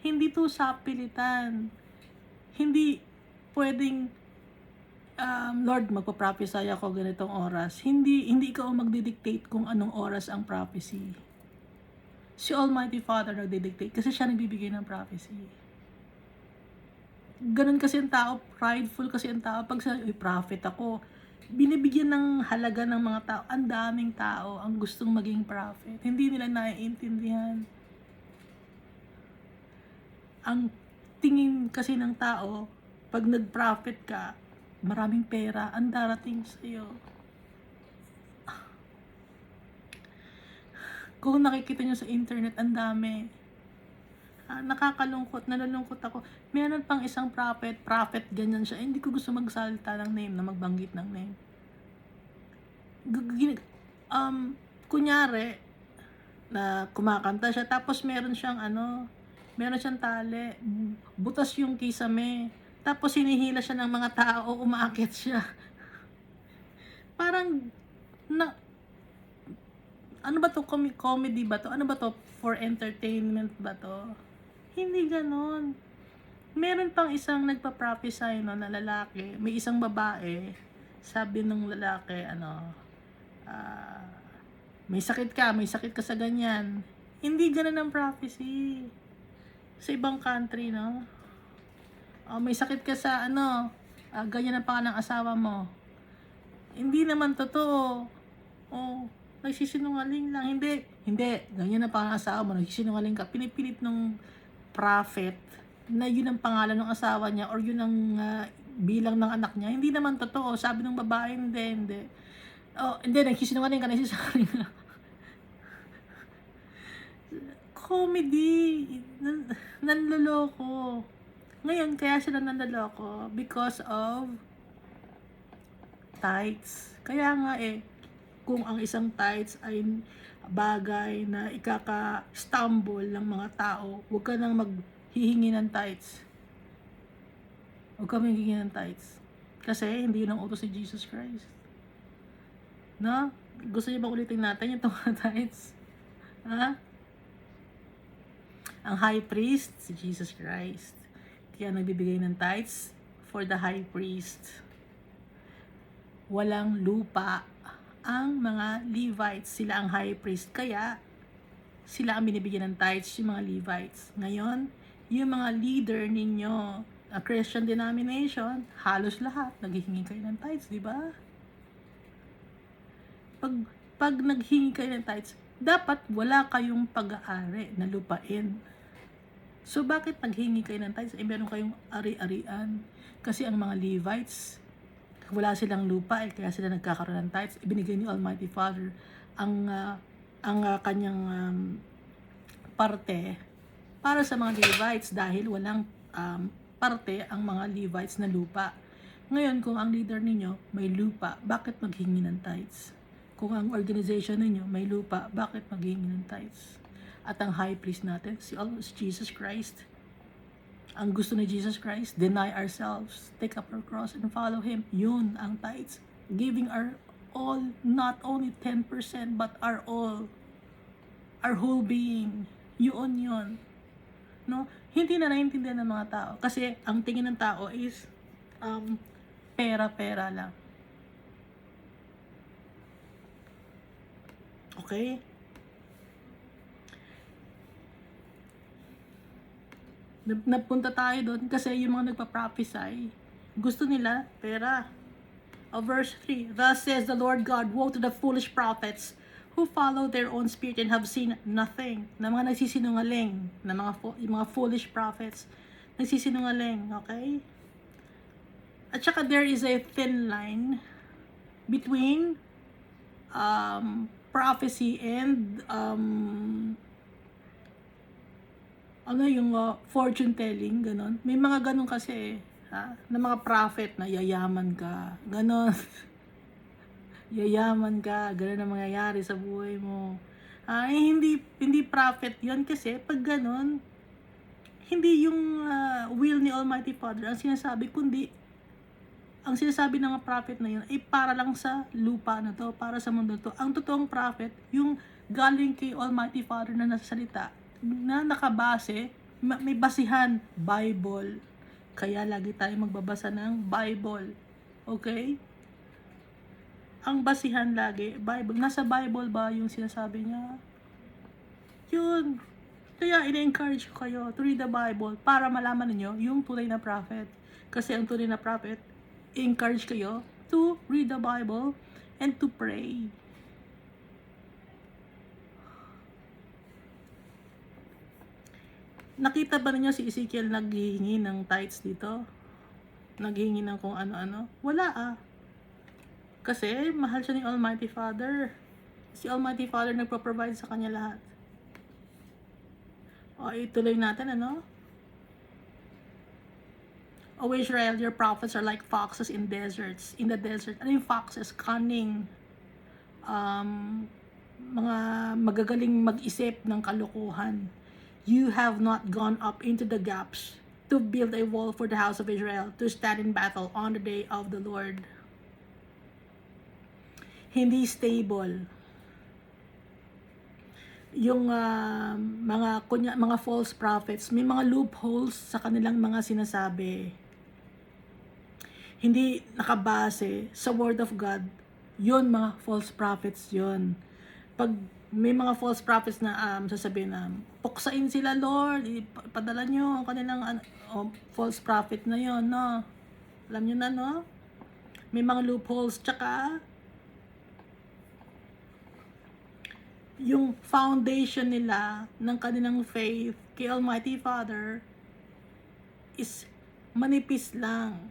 Hindi to sapilitan. Hindi pwedeng Lord, magpa-prophesy ako ganitong oras. Hindi ikaw magdidictate kung anong oras ang prophecy. Si Almighty Father nagdidictate kasi siya nagbibigay ng prophecy. Ganun kasi ang tao, prideful kasi ang tao. Pag sabi, prophet ako, binibigyan ng halaga ng mga tao. Ang daming tao ang gustong maging prophet. Hindi nila naiintindihan. Ang tingin kasi ng tao, pag nag-prophet ka, maraming pera ang darating sa'yo. Kung nakikita nyo sa internet, ang dami. Nakakalungkot, nalulungkot ako. Meron pang isang prophet, ganyan siya. Hindi ko gusto magsalita ng name, na magbanggit ng name. Kunyari, na kumakanta siya, tapos meron siyang tali, butas yung kisame, tapos hinihila siya ng mga tao, umaakyat siya. Parang, ano ba to? Comedy ba to? Ano ba to? For entertainment ba to? Hindi ganon. Meron pang isang nagpa-prophesy na lalaki, may isang babae, sabi ng lalaki, may sakit ka sa ganyan. Hindi ganon ang prophecy. Sa ibang country, no? May sakit ka sa ganyan ang pangalan ng asawa mo. Hindi naman totoo. Nagsisinungaling lang. Hindi. Ganyan ang pangalan ng asawa mo. Nagsisinungaling ka. Pinipilit ng prophet na yun ang pangalan ng asawa niya or yun ang bilang ng anak niya. Hindi naman totoo. Sabi ng babae, hindi. Hindi. Nagsisinungaling ka. Comedy. Nanloloko. Ngayon, kaya sila nanloloko because of tithes. Kaya nga kung ang isang tithes ay bagay na ikaka-stumble ng mga tao, huwag ka nang maghihingi ng tithes. Huwag ka maghihingi ng tithes. Kasi hindi yun ang utos si Jesus Christ. No? Gusto niyo ba ulitin natin yung mga tithes? Ha? Ang high priest, si Jesus Christ. Kaya nagbibigay ng tithes for the high priest. Walang lupa ang mga Levites. Sila ang high priest. Kaya, sila ang binibigyan ng tithes, yung mga Levites. Ngayon, yung mga leader ninyo, a Christian denomination, halos lahat, naghihingi kayo ng tithes, di ba? pag naghingi kayo ng tithes, dapat wala kayong pag-aari na lupain. So, bakit naghingi kayo ng tithes? Meron kayong ari-arian. Kasi ang mga Levites, wala silang lupa kaya sila nagkakaroon ng tithes. Ibinigay ni Almighty Father ang kanyang parte para sa mga Levites dahil walang parte ang mga Levites na lupa. Ngayon, kung ang leader ninyo may lupa, bakit maghingi ng tithes? Kung ang organization ninyo may lupa, bakit maghingi ng tithes? At ang high priest natin, si Jesus Christ, ang gusto ni Jesus Christ, deny ourselves, take up our cross and follow Him. Yun ang tithes. Giving our all, not only 10%, but our all. Our whole being. Yun. No? Hindi na naiintindihan ng mga tao. Kasi ang tingin ng tao is pera-pera lang. Okay? Napunta tayo doon kasi yung mga nagpa-prophesy, gusto nila pera. Verse 3, Thus says the Lord God, woe to the foolish prophets who follow their own spirit and have seen nothing. Na mga nagsisinungaling, na mga foolish prophets, nagsisinungaling, okay? At saka there is a thin line between prophecy and yung fortune telling, ganon. May mga ganon kasi, na mga prophet na yayaman ka, ganon. Yayaman ka, ganon ang mangyayari sa buhay mo. Hindi prophet yon kasi pag ganon, hindi yung will ni Almighty Father ang sinasabi, kundi ang sinasabi ng mga prophet na yun ay para lang sa lupa na to, para sa mundo to. Ang totoong prophet, yung galing kay Almighty Father na nasasalita, na nakabase, may basihan, Bible. Kaya lagi tayo magbabasa ng Bible. Okay? Ang basihan lagi, Bible. Nasa Bible ba yung sinasabi niya? Yun. Kaya ina-encourage ko kayo to read the Bible para malaman niyo yung tunay na prophet. Kasi ang tunay na prophet, encourage kayo to read the Bible and to pray. Nakita ba niyo si Ezekiel naghihingi ng tithes dito? Naghihingi ng kung ano-ano? Wala Kasi mahal siya ni Almighty Father. Si Almighty Father nagpo-provide sa kanya lahat. Ituloy natin O Israel, your prophets are like foxes in the desert. Ano yung foxes? Cunning. Mga magagaling mag-isip ng kalokohan. You have not gone up into the gaps to build a wall for the house of Israel to stand in battle on the day of the Lord. Hindi stable. Yung mga false prophets, may mga loopholes sa kanilang mga sinasabi. Hindi nakabase sa word of God. Yun, mga false prophets yun. Pag may mga false prophets na sasabihin na puksain sila, Lord, ipadala nyo ang kanilang false prophet na yun, no? Alam nyo na, no? May mga loopholes, tsaka yung foundation nila ng kanilang faith kay Almighty Father is manipis lang.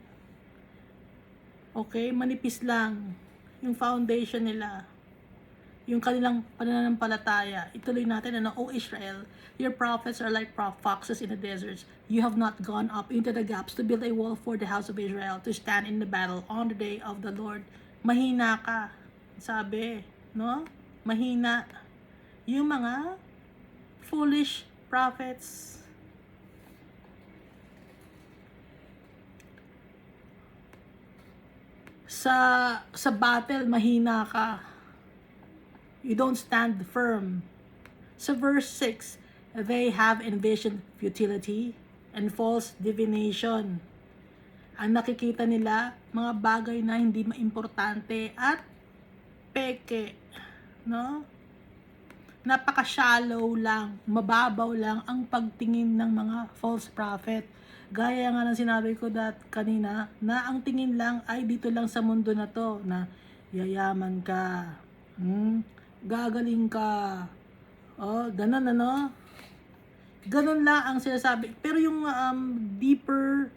Okay? Manipis lang yung foundation nila. Yung kanilang pananampalataya. Ituloy natin, O Israel, your prophets are like foxes in the deserts. You have not gone up into the gaps to build a wall for the house of Israel to stand in the battle on the day of the Lord. Mahina ka. Sabi, no? Mahina. Yung mga foolish prophets. Sa battle, mahina ka. You don't stand firm. Sa verse 6, they have envisioned futility and false divination. Ang nakikita nila, mga bagay na hindi maimportante at peke. No? Napaka-shallow lang, mababaw lang ang pagtingin ng mga false prophet. Gaya nga ng sinabi ko kanina, na ang tingin lang ay dito lang sa mundo na to, na yayaman ka, gagaling ka. Oh, ganun ano. Ganun lang ang sinasabi. Pero yung deeper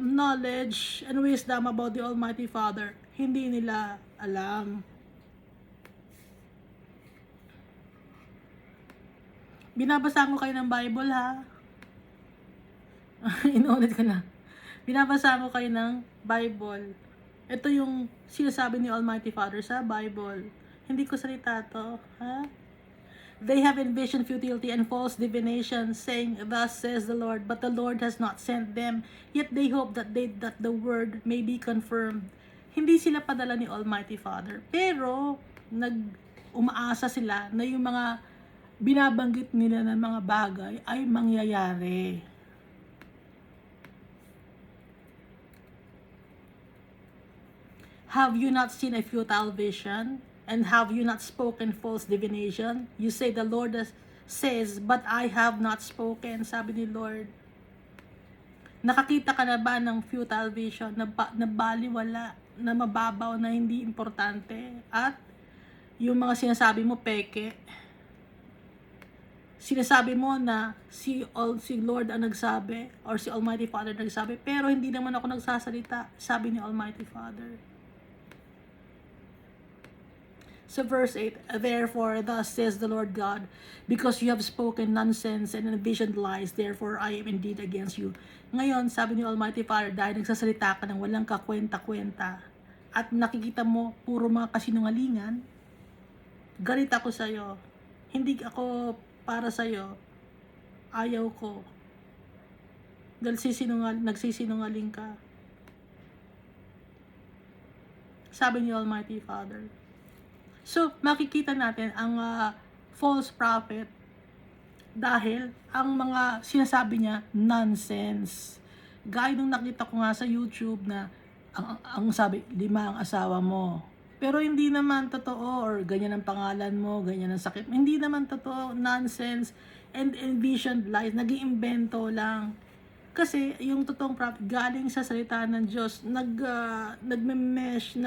knowledge and wisdom about the Almighty Father, hindi nila alam. Binabasa ko kayo ng Bible ha. Inuulit ko na. Binabasa ko kayo ng Bible. Ito yung sinasabi ni Almighty Father sa Bible. Hindi ko salita to, ha? They have envisioned futility and false divination, saying, "Thus says the Lord," but the Lord has not sent them. Yet they hope that the word may be confirmed. Hindi sila padala ni Almighty Father, pero umaasa sila na yung mga binabanggit nila ng mga bagay ay mangyayari. Have you not seen a futile vision? And have you not spoken false divination? You say the Lord says, but I have not spoken, sabi ni Lord. Nakakita ka na ba ng futile vision na baliwala, na mababaw, na hindi importante? At yung mga sinasabi mo, peke. Sinasabi mo na si Lord ang nagsabi or si Almighty Father nagsabi, pero hindi naman ako nagsasalita, sabi ni Almighty Father. So verse 8, therefore, thus says the Lord God, because you have spoken nonsense and envisioned lies, therefore I am indeed against you. Ngayon, sabi ni Almighty Father, dahil nagsasalita ka ng walang kakwenta-kwenta, at nakikita mo puro mga kasinungalingan, galit ako sa'yo. Hindi ako para sa'yo. Ayaw ko. Dahil nagsisinungaling ka. Sabi ni Almighty Father. So, makikita natin ang false prophet dahil ang mga sinasabi niya, nonsense. Gaya nung nakita ko nga sa YouTube na ang sabi, 5 ang asawa mo. Pero hindi naman totoo, or ganyan ang pangalan mo, ganyan ang sakit. Hindi naman totoo, nonsense and envisioned lies. Nag-iimbento lang. Kasi yung totoong prophet galing sa salita ng Diyos, nagme-mesh,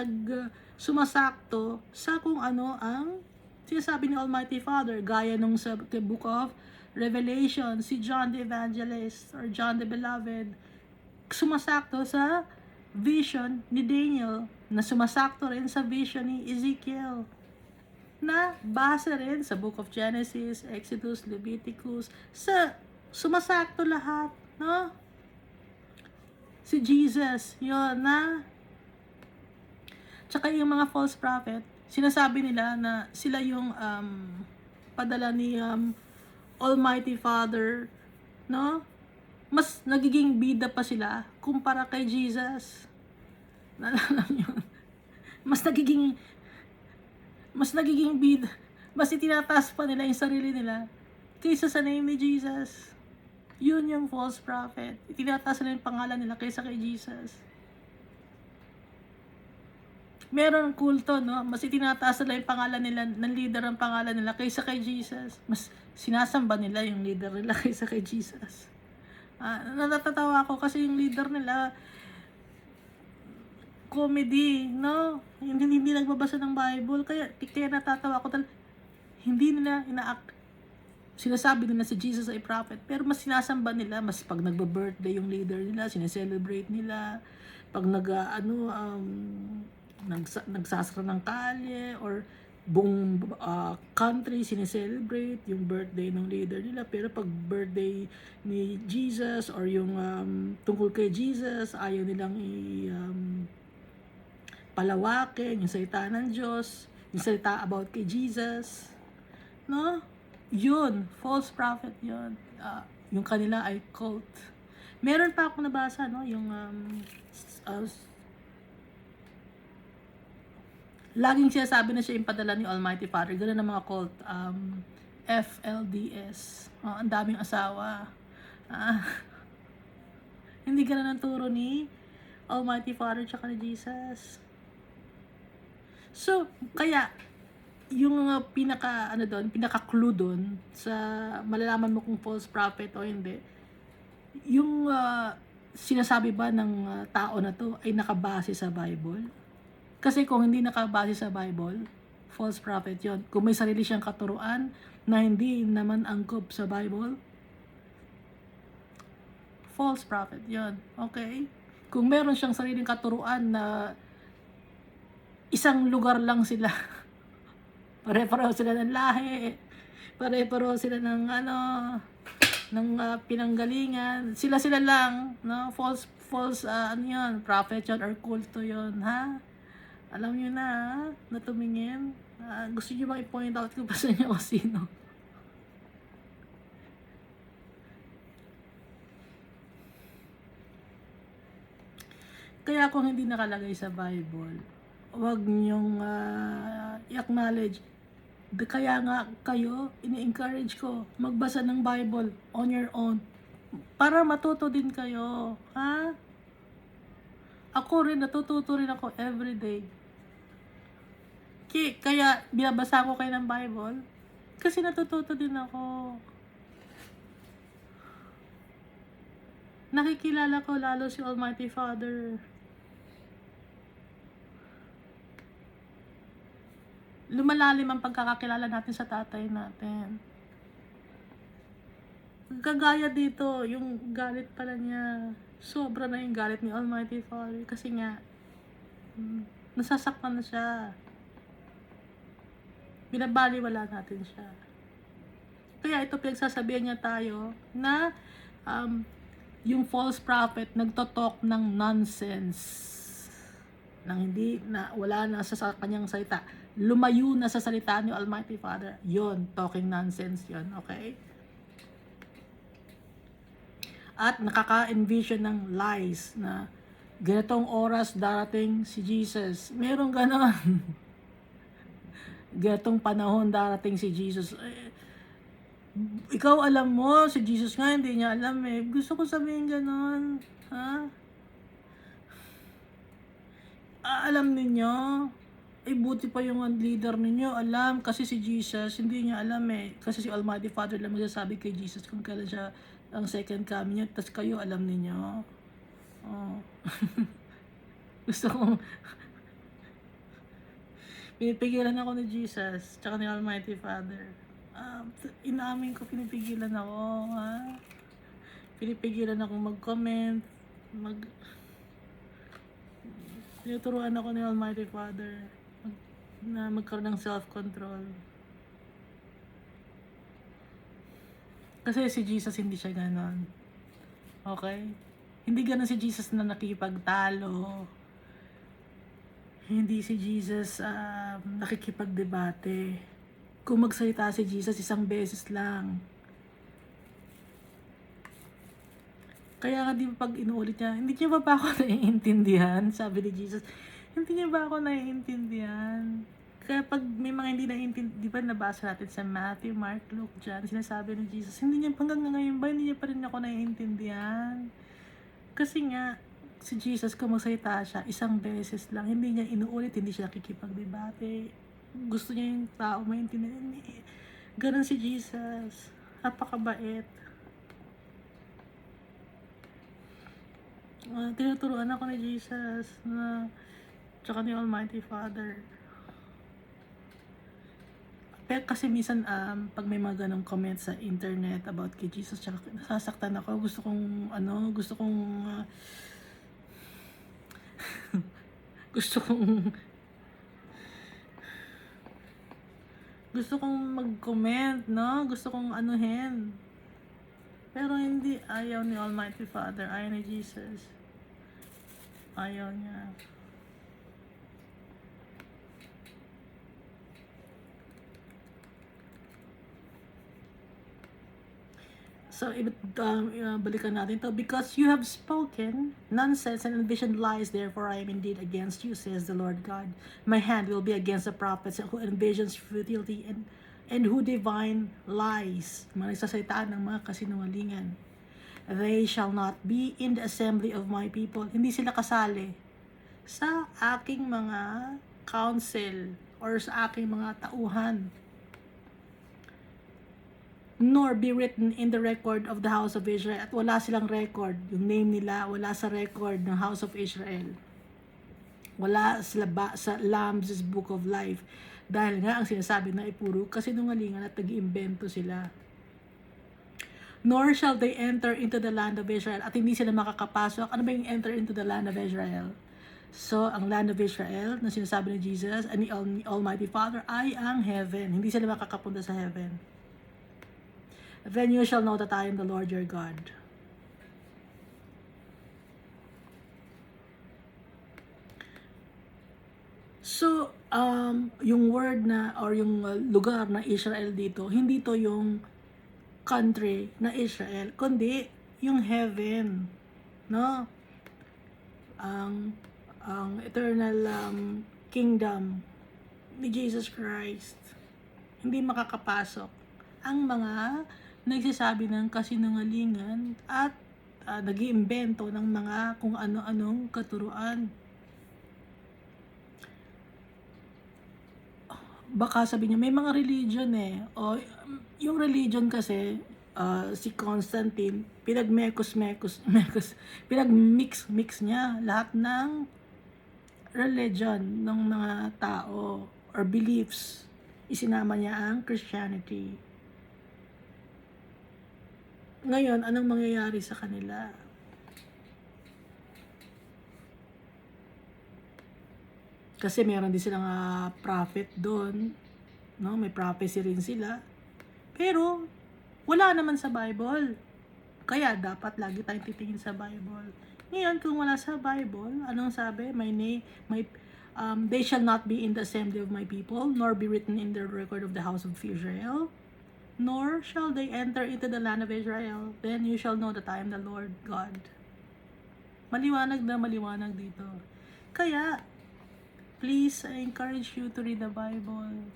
sumasakto sa kung ano ang sinasabi ni Almighty Father, gaya nung sa the book of Revelation, si John the Evangelist or John the Beloved, sumasakto sa vision ni Daniel, na sumasakto rin sa vision ni Ezekiel, na base rin sa book of Genesis, Exodus, Leviticus, sumasakto lahat, no? Si Jesus, yun na. Tsaka yung mga false prophet, sinasabi nila na sila yung padala ni Almighty Father, no? Mas nagiging bida pa sila kumpara kay Jesus. Naalala yun? Mas nagiging bida, mas itinataas pa nila yung sarili nila kaysa sa name ni Jesus. Yun yung false prophet. Itinataas nila yung pangalan nila kaysa kay Jesus. Meron kulto, no? Mas itinataas nila yung pangalan nila, ng leader ang pangalan nila kaysa kay Jesus. Mas sinasamba nila yung leader nila kaysa kay Jesus. Natatawa ako kasi yung leader nila, comedy, no? Hindi nagbabasa ng Bible. Kaya natatawa ako. Hindi nila sinasabi nila si Jesus ay prophet, pero mas sinasamba nila, mas pag nagba-birthday yung leader nila, sineselebrate nila. Pag nagsasara ng kalye or buong country sineselebrate yung birthday ng leader nila, pero pag birthday ni Jesus or yung tungkol kay Jesus, ayaw nilang palawakin yung salita ng Diyos, yung salita about kay Jesus, no? Yun, false prophet yun. Yung kanila ay cult. Meron pa ako nabasa, no? Yung laging sinasabi na siya yung padala ni Almighty Father. Ganun ang mga cult. FLDS. Ang daming asawa. Hindi ganun ang turo ni Almighty Father tsaka ni Jesus. So, kaya, yung pinaka-clue doon sa malalaman mo kung false prophet o hindi, yung sinasabi ba ng tao na to ay nakabase sa Bible? Kasi kung hindi nakabase sa Bible, false prophet yon. Kung may sarili siyang katuruan na hindi naman angkop sa Bible, false prophet yon. Okay? Kung meron siyang sariling katuruan na isang lugar lang sila, pare-pareho sila ng lahi, pare-pareho sila ng pinanggalingan, sila lang, no? False ano yun, prophet yun or kulto yun, ha? Alam niyo na, na tumingin. Gusto niyo bang i-point out ko pa sa inyo kung sino? Kaya kung hindi nakalagay sa Bible, huwag niyong i-acknowledge. Kaya nga kayo, ini-encourage ko, magbasa ng Bible on your own. Para matuto din kayo. Ha? Ako rin, natututo rin ako everyday. Kaya binabasa ko kayo ng Bible. Kasi natututo din ako. Nakikilala ko lalo si Almighty Father. Lumalalim ang pagkakakilala natin sa tatay natin. Kagaya dito, yung galit pala niya, sobra na yung galit ni Almighty Father. Kasi nga, nasasaktan na siya. Binabaliwala natin siya. Kaya ito pinagsasabihan niya tayo na yung false prophet nagtotalk ng nonsense. Nang hindi, na wala na sa kanyang salita. Lumayo na sa salita ni Almighty Father. Yon, talking nonsense yon, okay? At nakaka-envision ng lies na ganitong oras darating si Jesus. Merong ganon. Ganitong panahon darating si Jesus. Ikaw alam mo, si Jesus nga hindi niya alam eh. Gusto ko sabihin ganon. Ha? Alam ninyo? Buti pa yung leader ninyo, alam, kasi si Jesus, hindi niya alam eh. Kasi si Almighty Father lang magsasabi kay Jesus kung kailan siya ang second coming niya, tas kayo alam ninyo. Oh. Gusto kong pinipigilan ako ni Jesus, tsaka ni Almighty Father. Inamin ko, pinipigilan ako, ha? Pinipigilan ako mag-comment, tinuturuan ako ni Almighty Father na magkaroon ng self-control. Kasi si Jesus hindi siya ganon. Okay? Hindi ganon si Jesus na nakikipagtalo. Hindi si Jesus nakikipagdebate. Kung magsalita si Jesus, isang beses lang. Kaya nga di ba pag inuulit niya, hindi niya ba ako naiintindihan? Sabi ni Jesus, hindi niya ba ako naiintindihan? Kaya pag may mga hindi naiintindihan, di ba nabasa natin sa Matthew, Mark, Luke, John, sinasabi ni Jesus, hindi niya hanggang ngayon ba, hindi niya pa rin ako naiintindihan? Kasi nga, si Jesus, kung magsalita siya, isang beses lang, hindi niya inuulit, hindi siya nakikipagdebate. Gusto niya yung tao maintindihan. Ganon si Jesus. Napakabait. Tinuturuan ako ni Jesus na tsaka ni Almighty Father. Pero kasi minsan pag may mga ganong comments sa internet about kay Jesus, tsaka nasasaktan ako. Gusto kong gusto kong mag-comment, no? Gusto kong anuhin. Pero hindi, ayaw ni Almighty Father, ayaw ni Jesus. Ayaw niya. So, balikan natin to. Because you have spoken nonsense and envisioned lies, therefore I am indeed against you, says the Lord God. My hand will be against the prophets who envisions futility and who divine lies. Mga nagsasalitaan ng mga kasinungalingan. They shall not be in the assembly of my people. Hindi sila kasali sa aking mga council or sa aking mga tauhan. Nor be written in the record of the house of Israel. At wala silang record. Yung name nila, wala sa record ng house of Israel. Wala sila sa Lamb's Book of Life. Dahil nga ang sinasabi na ay puro kasinungalingan at nag-iimbento sila. Nor shall they enter into the land of Israel. At hindi sila makakapasok. Ano ba yung enter into the land of Israel? So, ang land of Israel, na sinasabi ni Jesus and ni Almighty Father, ay ang heaven. Hindi sila makakapunta sa heaven. Then you shall know that I am the Lord your God. So, yung word na, or yung lugar na Israel dito, hindi to yung country na Israel, kundi yung heaven, no? Ang eternal kingdom ni Jesus Christ. Hindi makakapasok ang mga nagsasabi ng kasinungalingan at nag-iimbento ng mga kung ano-anong katuruan. Baka sabi niya, may mga religion o yung religion kasi, si Constantine, pinagmix niya lahat ng religion ng mga tao or beliefs. Isinama niya ang Christianity. Ngayon, anong mangyayari sa kanila? Kasi meron din silang prophet doon, no? May prophecy rin sila. Pero wala naman sa Bible. Kaya dapat lagi tayong titingin sa Bible. Ngayon, kung wala sa Bible, anong sabi? They shall not be in the assembly of my people, nor be written in the record of the house of Israel, nor shall they enter into the land of Israel. Then you shall know that I am the Lord God. Maliwanag na maliwanag dito. Kaya, please, I encourage you to read the Bible.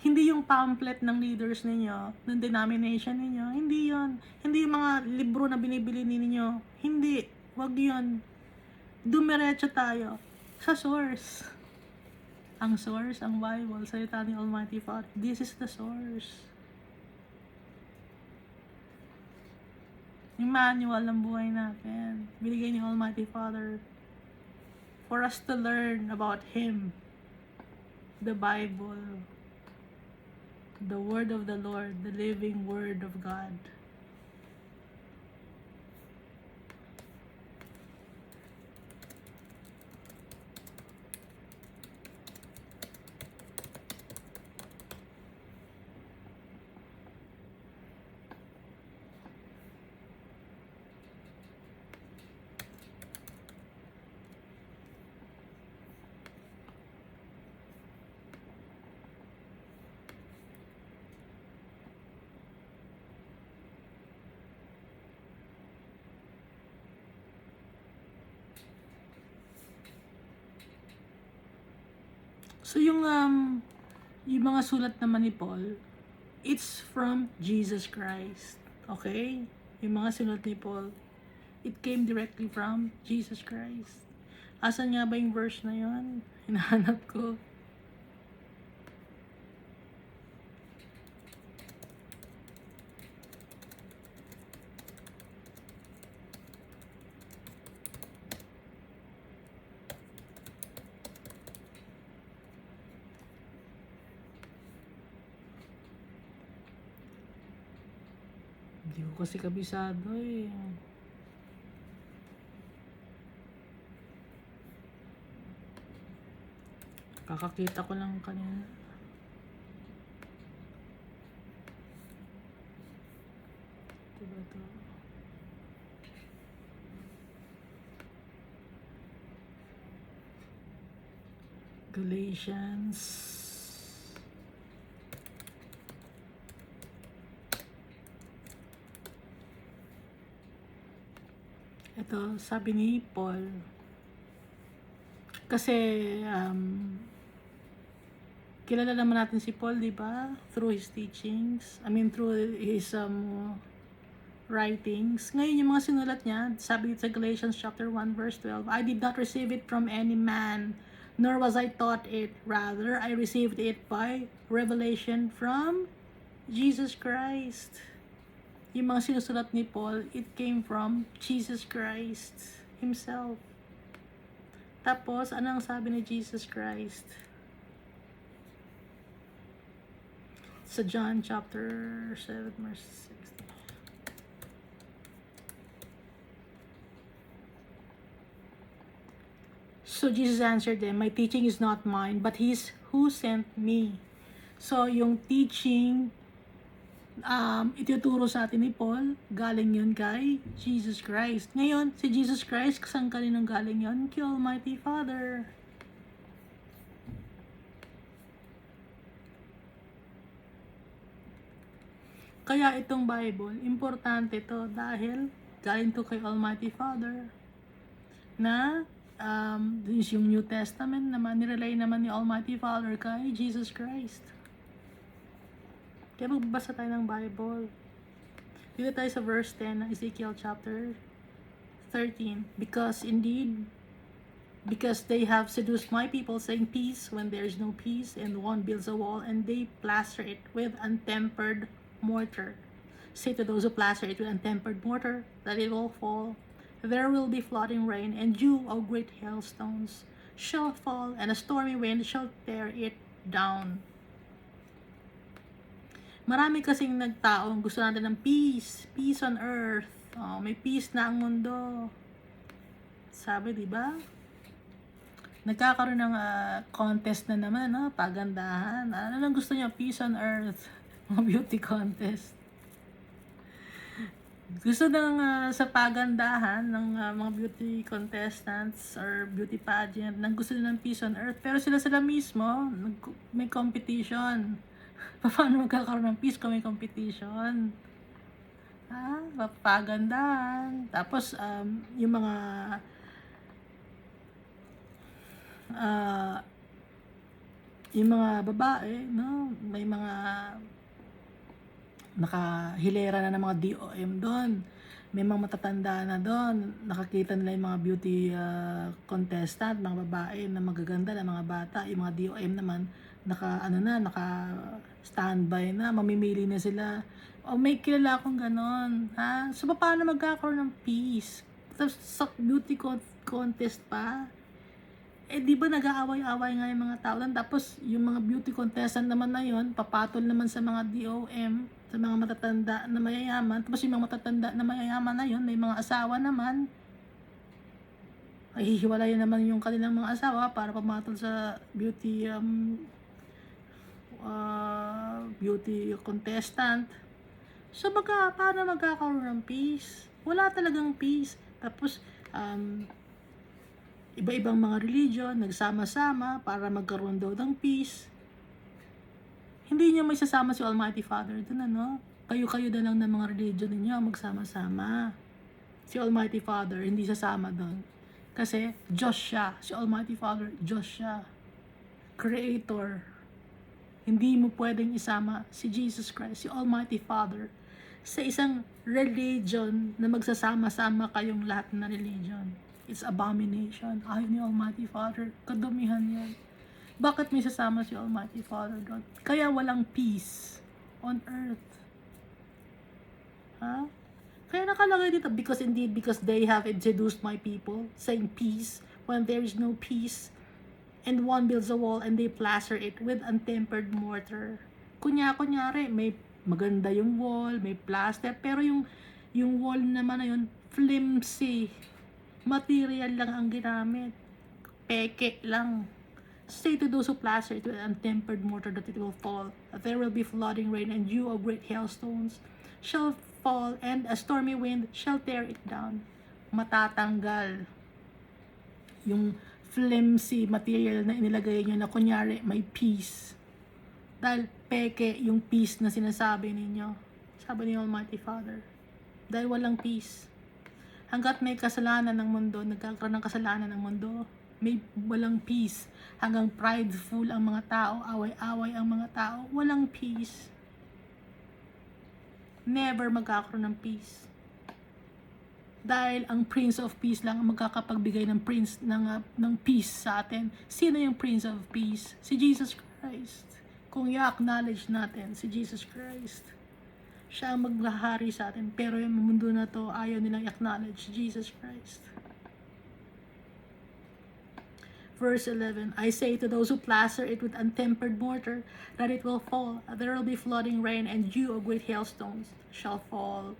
Hindi yung pamphlet ng leaders ninyo, ng denomination ninyo. Hindi yon. Hindi yung mga libro na binibili ninyo. Hindi. Wag yon. Dumiretso tayo sa source. Ang source, ang Bible, salita ni Almighty Father. This is the source. Yung manual ng buhay natin. Binigay ni Almighty Father for us to learn about Him. The Bible. The Word of the Lord. The living Word of God. So yung mga sulat naman ni Paul, it's from Jesus Christ. Okay? Yung mga sulat ni Paul, it came directly from Jesus Christ. Asan nga ba yung verse na yon? Hinahanap ko. Hindi ko kasi kabisado eh. Kakakita ko lang kanina. Diba ito? Galatians. Ito, sabi ni Paul. Kasi, kilala naman natin si Paul, di ba? Through his teachings. Through his writings. Ngayon, yung mga sinulat niya, sabi sa Galatians chapter 1 verse 12, I did not receive it from any man, nor was I taught it. Rather, I received it by revelation from Jesus Christ. Yung mga sinusulat ni Paul, it came from Jesus Christ Himself. Tapos, ano ang sabi ni Jesus Christ? Sa John chapter 7 verse 60. So Jesus answered them, "My teaching is not mine, but His who sent me." So yung teaching ituturo sa atin ni Paul, galing yun kay Jesus Christ. Ngayon, si Jesus Christ, saan kaninong galing yun? Kay Almighty Father. Kaya itong Bible, importante to dahil galing to kay Almighty Father. Na, yung New Testament naman, nirelay naman ni Almighty Father kay Jesus Christ. Kaya magbasa tayo ng Bible. Dito tayo sa verse 10 ng Ezekiel chapter 13. Because they have seduced my people, saying peace when there is no peace, and one builds a wall, and they plaster it with untempered mortar. Say to those who plaster it with untempered mortar, that it will fall. There will be flooding rain, and dew of great hailstones shall fall, and a stormy wind shall tear it down. Marami kasing nagtaong gusto natin ng peace on earth. May peace na ang mundo. Sabi, di ba? Nagkakaroon ng contest na naman, no? Pagandahan. Ano lang gusto niya? Peace on earth. Mga beauty contest. Gusto ng sa pagandahan ng mga beauty contestants or beauty pageant nang gusto nila ng peace on earth, pero sila mismo may competition. Paano magkakaroon ng peace kung may competition? Papagandahan. Tapos yung mga babae, no, may mga nakahilera na ng mga DOM doon. May mga matatanda na doon. Nakakita nila yung mga beauty contestant, mga babae na magaganda na mga bata. Yung mga DOM naman, naka-standby na, mamimili na sila. May kilala akong ganon. So, paano magkakaroon ng peace? Tapos, sa beauty contest pa, di ba nag-aaway-away nga yung mga tao doon? Tapos, yung mga beauty contestant naman na yun, papatol naman sa mga DOM, sa mga matatanda na mayayaman. Tapos, yung mga matatanda na mayayaman na yun, may mga asawa naman. Ay, hihiwalayan naman yung kanilang mga asawa para pamatol sa beauty contestant. So, paano magkakaroon ng peace? Wala talagang peace. Tapos, iba-ibang mga religion, nagsama-sama para magkaroon daw ng peace. Hindi niya may sasama si Almighty Father doon, ano? Kayo-kayo na lang ng mga religion ninyo, magsama-sama. Si Almighty Father, hindi sasama doon. Kasi, Diyos siya. Si Almighty Father, Diyos siya. Creator. Hindi mo pwedeng isama si Jesus Christ, si Almighty Father, sa isang religion na magsasama-sama kayong lahat na religion. It's abomination. Ayaw ni Almighty Father. Kadumihan yan. Bakit may sasama si Almighty Father doon? Kaya walang peace on earth. Kaya nakalagay dito, because they have seduced my people, saying peace when there is no peace. And one builds a wall and they plaster it with untempered mortar. Kunyari, may maganda yung wall, may plaster, pero yung wall naman na yun, flimsy. Material lang ang ginamit. Peke lang. Say to those who plaster it with untempered mortar that it will fall. That there will be flooding rain and dew of great hailstones shall fall, and a stormy wind shall tear it down. Matatanggal yung flimsy material na inilagay nyo na kunyari may peace. Dahil peke yung peace na sinasabi ninyo. Sabi ni Almighty Father. Dahil walang peace. Hanggat may kasalanan ng mundo, nagkakaroon ng kasalanan ng mundo, may walang peace. Hanggang prideful ang mga tao, away-away ang mga tao, walang peace. Never magkakaroon ng peace. Dahil ang Prince of Peace lang ang magkakapagbigay ng peace sa atin. Sino yung Prince of Peace? Si Jesus Christ. Kung i-acknowledge natin si Jesus Christ, siya ang maghahari sa atin. Pero yung mundo na to, ayaw nilang i-acknowledge Jesus Christ. Verse 11, I say to those who plaster it with untempered mortar that it will fall. There will be flooding rain, and dew of great hailstones shall fall.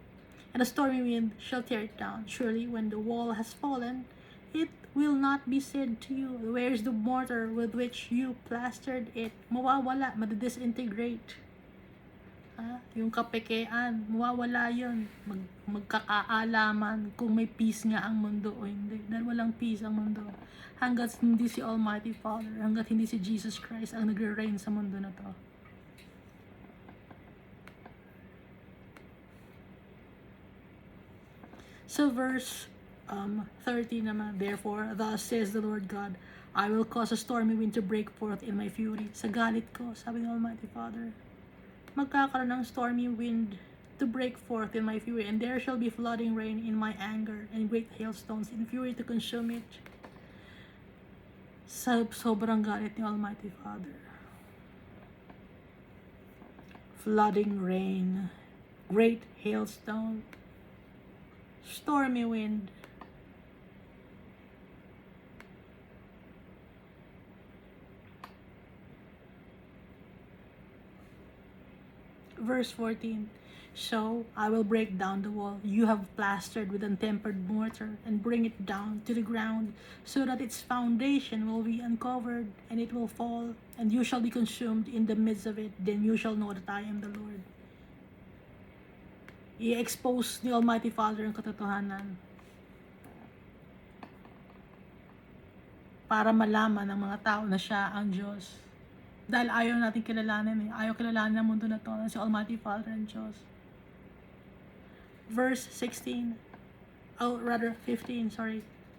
And a stormy wind shall tear it down. Surely when the wall has fallen, it will not be said to you, where is the mortar with which you plastered it? Mawawala, madidisintegrate. Yung kapekean, mawawala yun. Magkakaalaman kung may peace nga ang mundo o hindi. Dahil walang peace ang mundo. Hanggat hindi si Almighty Father, hanggat hindi si Jesus Christ ang nagre-reign sa mundo na to. So verse 30 naman, therefore, thus says the Lord God, I will cause a stormy wind to break forth in my fury. Sa galit ko, sabi ng Almighty Father, magkakaroon ng stormy wind to break forth in my fury, and there shall be flooding rain in my anger, and great hailstones in fury to consume it. Sobrang galit ni Almighty Father. Flooding rain, great hailstone, stormy wind. Verse 14, so I will break down the wall you have plastered with untempered mortar, and bring it down to the ground, so that its foundation will be uncovered, and it will fall, and you shall be consumed in the midst of it. Then you shall know that I am the Lord. I-expose ni Almighty Father ang katotohanan para malaman ng mga tao na siya ang Diyos. Dahil ayaw natin kilalanin Ayaw kilalanin ng mundo na to na si Almighty Father and Diyos. Verse 15.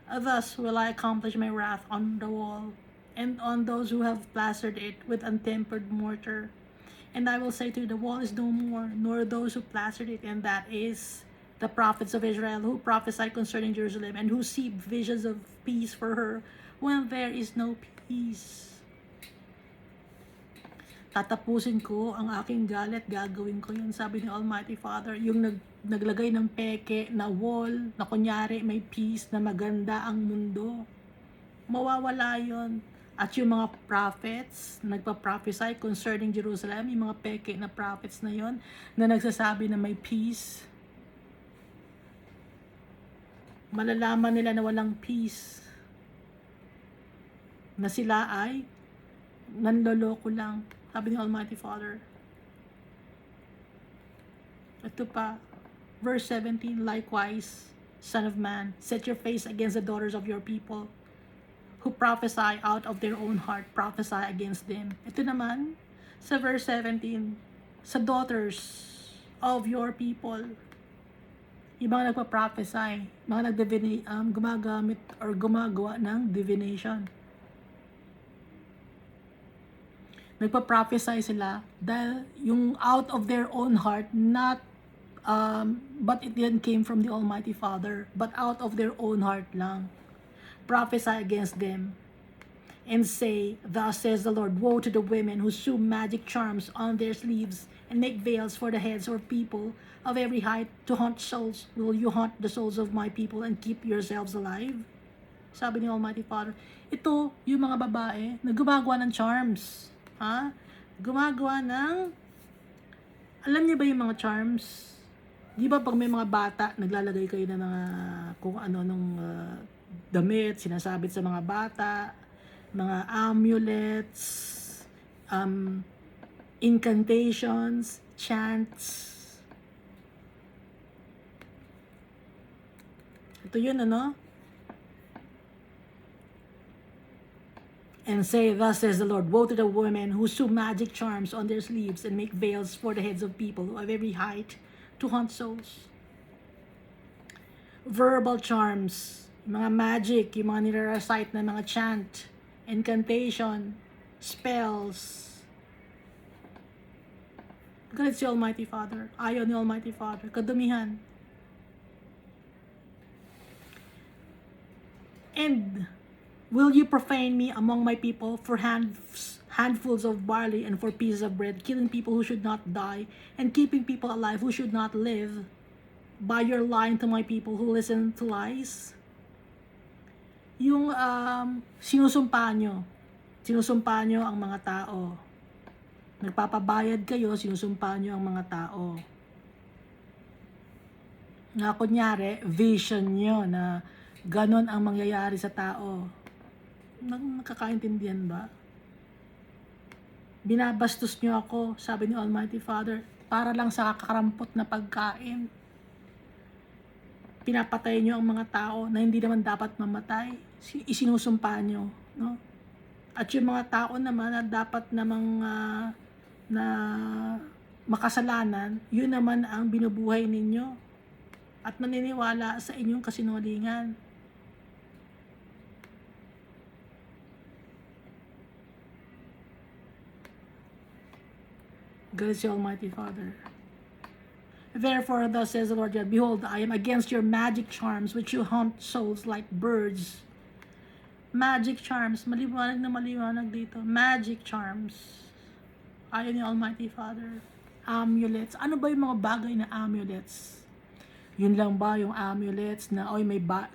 Thus will I accomplish my wrath on the wall, and on those who have plastered it with untempered mortar. And I will say to you, the wall is no more, nor those who plastered it, and that is the prophets of Israel, who prophesy concerning Jerusalem, and who see visions of peace for her, when there is no peace. Tatapusin ko ang aking galit, gagawin ko yun, sabi ni Almighty Father. Yung naglagay ng peke na wall, na kunyari may peace, na maganda ang mundo, mawawala yun. At yung mga prophets, nagpa-prophesy concerning Jerusalem, yung mga peke na prophets na yon, na nagsasabi na may peace, malalaman nila na walang peace, na sila ay nanloloko lang, sabi ni Almighty Father. Ito pa, verse 17, likewise, Son of man, set your face against the daughters of your people, who prophesy out of their own heart, prophesy against them. Ito naman, sa verse 17, sa daughters of your people, yung mga nagpa-prophesy, mga gumagamit or gumagawa ng divination. Nagpa-prophesy sila dahil yung out of their own heart, not but it didn't came from the Almighty Father, but out of their own heart lang. Prophesy against them and say, thus says the Lord, woe to the women who sew magic charms on their sleeves and make veils for the heads of people of every height to hunt souls. Will you hunt the souls of my people and keep yourselves alive? Sabi ni Almighty Father. Ito yung mga babae na gumagawa ng charms. Gumagawa ng, alam niyo ba yung mga charms? Di ba pag may mga bata, naglalagay kayo ng mga kung ano nung damit, sinasabit sa mga bata, mga amulets, incantations, chants. Ito yun, ano? And say, thus says the Lord, woe to the women who sew magic charms on their sleeves and make veils for the heads of people of every height to hunt souls. Verbal charms, mga magic, yung mga nire-recite na mga chant, incantation, spells. Galit si Almighty Father. Ayaw ni Almighty Father. Kadumihan. And will you profane me among my people for handfuls of barley and for pieces of bread, killing people who should not die, and keeping people alive who should not live, by your lying to my people who listen to lies? yung sinusumpa nyo. Sinusumpa nyo ang mga tao. Nagpapabayad kayo, sinusumpa nyo ang mga tao. Na kunyari, vision nyo na ganon ang mangyayari sa tao. Nakakaintindihan ba? Binabastos nyo ako, sabi ni Almighty Father, para lang sa kakarampot na pagkain. Pinapatay nyo ang mga tao na hindi naman dapat mamatay. Isinusumpa nyo, no? At yung mga tao naman na dapat namang na makasalanan, yun naman ang binubuhay ninyo at naniniwala sa inyong kasinungalingan. God is the Almighty Father. Therefore, thus says the Lord God, behold, I am against your magic charms, which you hunt souls like birds. Magic charms, maliwanag na maliwanag dito. Magic charms. Ayon ni Almighty Father. Amulets. Ano ba yung mga bagay na amulets? Yun lang ba yung amulets na, oy,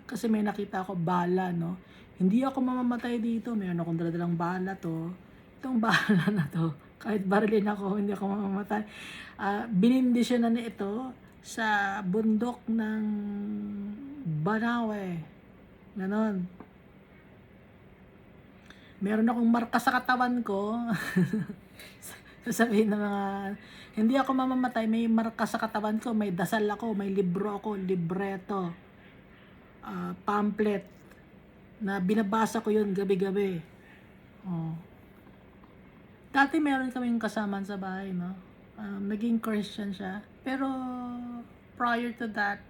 kasi may nakita ako bala, no? Hindi ako mamamatay dito. Mayroon akong daladalang bala to. Itong bala na to, kahit barilin ako, hindi ako mamamatay. Binindisyonan na ito sa bundok ng Banawe. Ganon. Meron akong marka sa katawan ko. Sasabihin ng mga, hindi ako mamamatay, may marka sa katawan ko, may dasal ako, may libro ako, libreto, pamphlet, na binabasa ko yun gabi-gabi. Oh. Dati meron kaming kasama sa bahay, no? Naging Christian siya. Pero prior to that,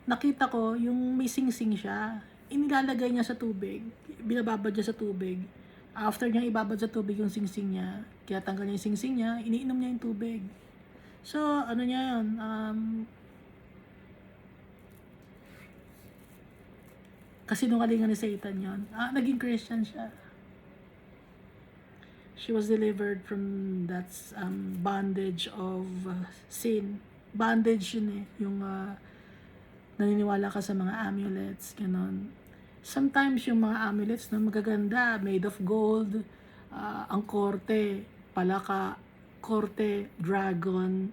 nakita ko yung may sing-sing siya. Inilalagay niya sa tubig, binababad niya sa tubig. After niya ibabad sa tubig yung sing-sing niya, kaya tanggal niya yung sing-sing niya, iniinom niya yung tubig. So, ano niya yun? Kasinungalingan ni Satan yun. Naging Christian siya. She was delivered from that bondage of sin. Bondage yun eh. Yung naniniwala ka sa mga amulets, ganon. Sometimes yung mga amulets na magaganda, made of gold, ang korte, palaka, korte, dragon.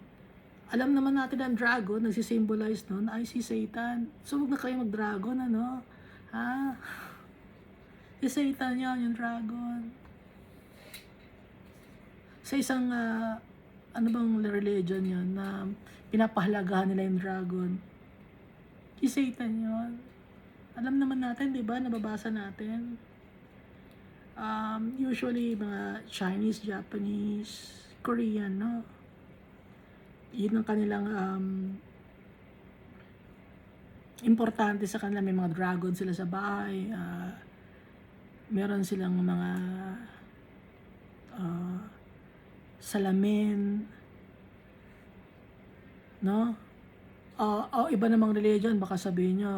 Alam naman natin ang dragon, nagsisimbolize nun, ay si Satan. So huwag na kayo mag-dragon, ano? Ha? Si Satan yun, yung dragon. Sa isang, ano bang religion yun, na pinapahalagahan nila yung dragon. Si Satan yun. Alam naman natin, di ba? Nababasa natin. Usually, mga Chinese, Japanese, Korean, no? Yun ang kanilang importante sa kanila. May mga dragon sila sa bahay. Meron silang mga salamin. No? Iba namang religion, baka sabihin nyo,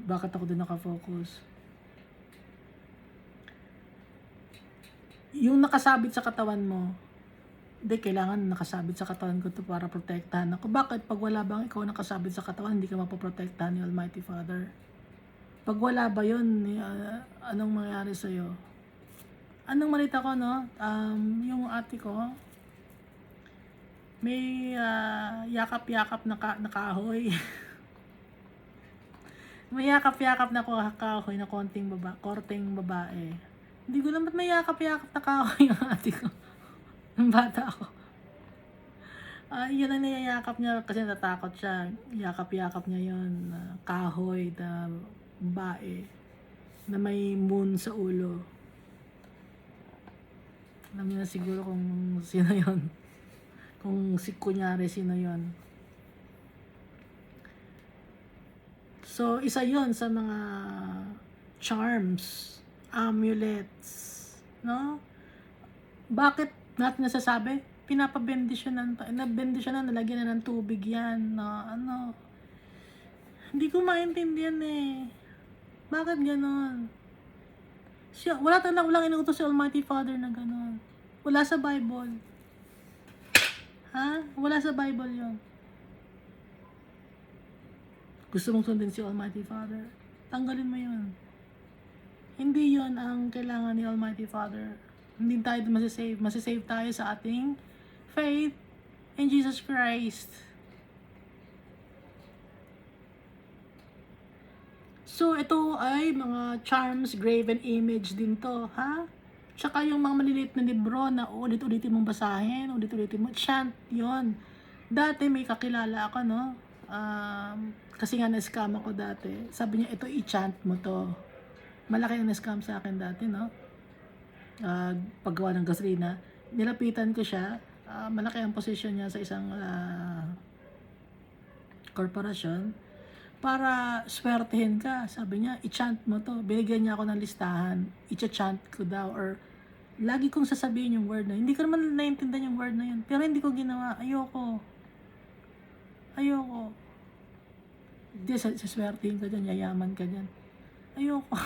bakit ako din nakafocus? Yung nakasabit sa katawan mo, hindi, kailangan nakasabit sa katawan ko to para protektahan ako. Bakit? Pag wala bang ikaw nakasabit sa katawan, hindi ka mapoprotektahan ni Almighty Father? Pag wala ba yun, anong mangyari sa'yo? Anong malita ko, no? Yung ate ko, may yakap-yakap na kahoy. May yakap-yakap na kahoy na korteng babae. Hindi ko naman may yakap-yakap na kahoy yung ate ko. Nung bata ako. Yun ang niyayakap niya kasi natakot siya. Yakap-yakap niya yun. Kahoy na babae na may moon sa ulo. Alam niyo na siguro kung sino yun. Kung kunyari sino yon. So, isa yon sa mga charms, amulets, no? Bakit natin nasasabi? Pinapabendisyonan pa. Nabendisyonan, nalagyan na ng tubig yan. No? Ano? Hindi ko maintindihan eh. Bakit ganon? Walang inuutos si Almighty Father na ganon. Wala sa Bible. Ha? Wala sa Bible yun. Gusto mong sundin si Almighty Father? Tanggalin mo yun. Hindi yon ang kailangan ni Almighty Father. Hindi tayo masisave. Masisave tayo sa ating faith in Jesus Christ. So, ito ay mga charms, graven image din to, ha? Tsaka yung mga maliliit na libro na ulit-ulitin mong basahin, ulit-ulitin mo, chant yon. Dati may kakilala ako, no? Kasi nga na-scam ako dati. Sabi niya, ito i-chant mo to. Malaki ang na-scam sa akin dati, no? Paggawa ng gasolina. Nilapitan ko siya. Malaki ang posisyon niya sa isang korporasyon. Para swertehin ka, sabi niya, i-chant mo to. Binigyan niya ako ng listahan. I-chant ko daw. Or lagi kong sasabihin yung word na yun. Hindi ko naman naiintindihan yung word na yun. Pero hindi ko ginawa. Ayoko. Hindi, saswertehin ka dyan. Yayaman ka dyan. Ayoko.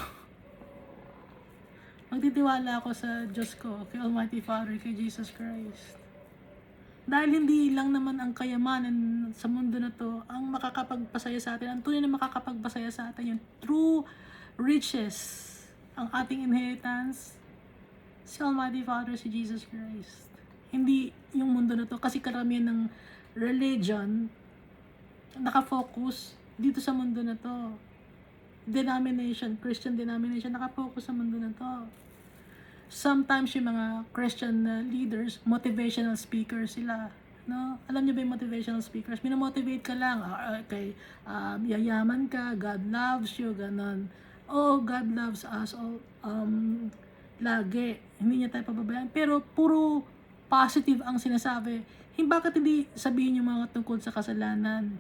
Magtitiwala ako sa Diyos ko, kay Almighty Father, kay Jesus Christ. Dahil hindi lang naman ang kayamanan sa mundo na to ang makakapagpasaya sa atin. Ang tunay na makakapagpasaya sa atin, yung true riches, ang ating inheritance, si Almighty Father, si Jesus Christ. Hindi yung mundo na to. Kasi karamihan ng religion, nakafocus dito sa mundo na to. Denomination, Christian denomination, nakafocus sa mundo na to. Sometimes yung mga Christian leaders, motivational speakers sila. No? Alam niyo ba yung motivational speakers? Minamotivate ka lang. Yayaman ka, God loves you, ganon. Oh, God loves us all. Lagi. Hindi niya tayo pababayaan. Pero puro positive ang sinasabi. Bakit hindi sabihin yung mga tungkol sa kasalanan?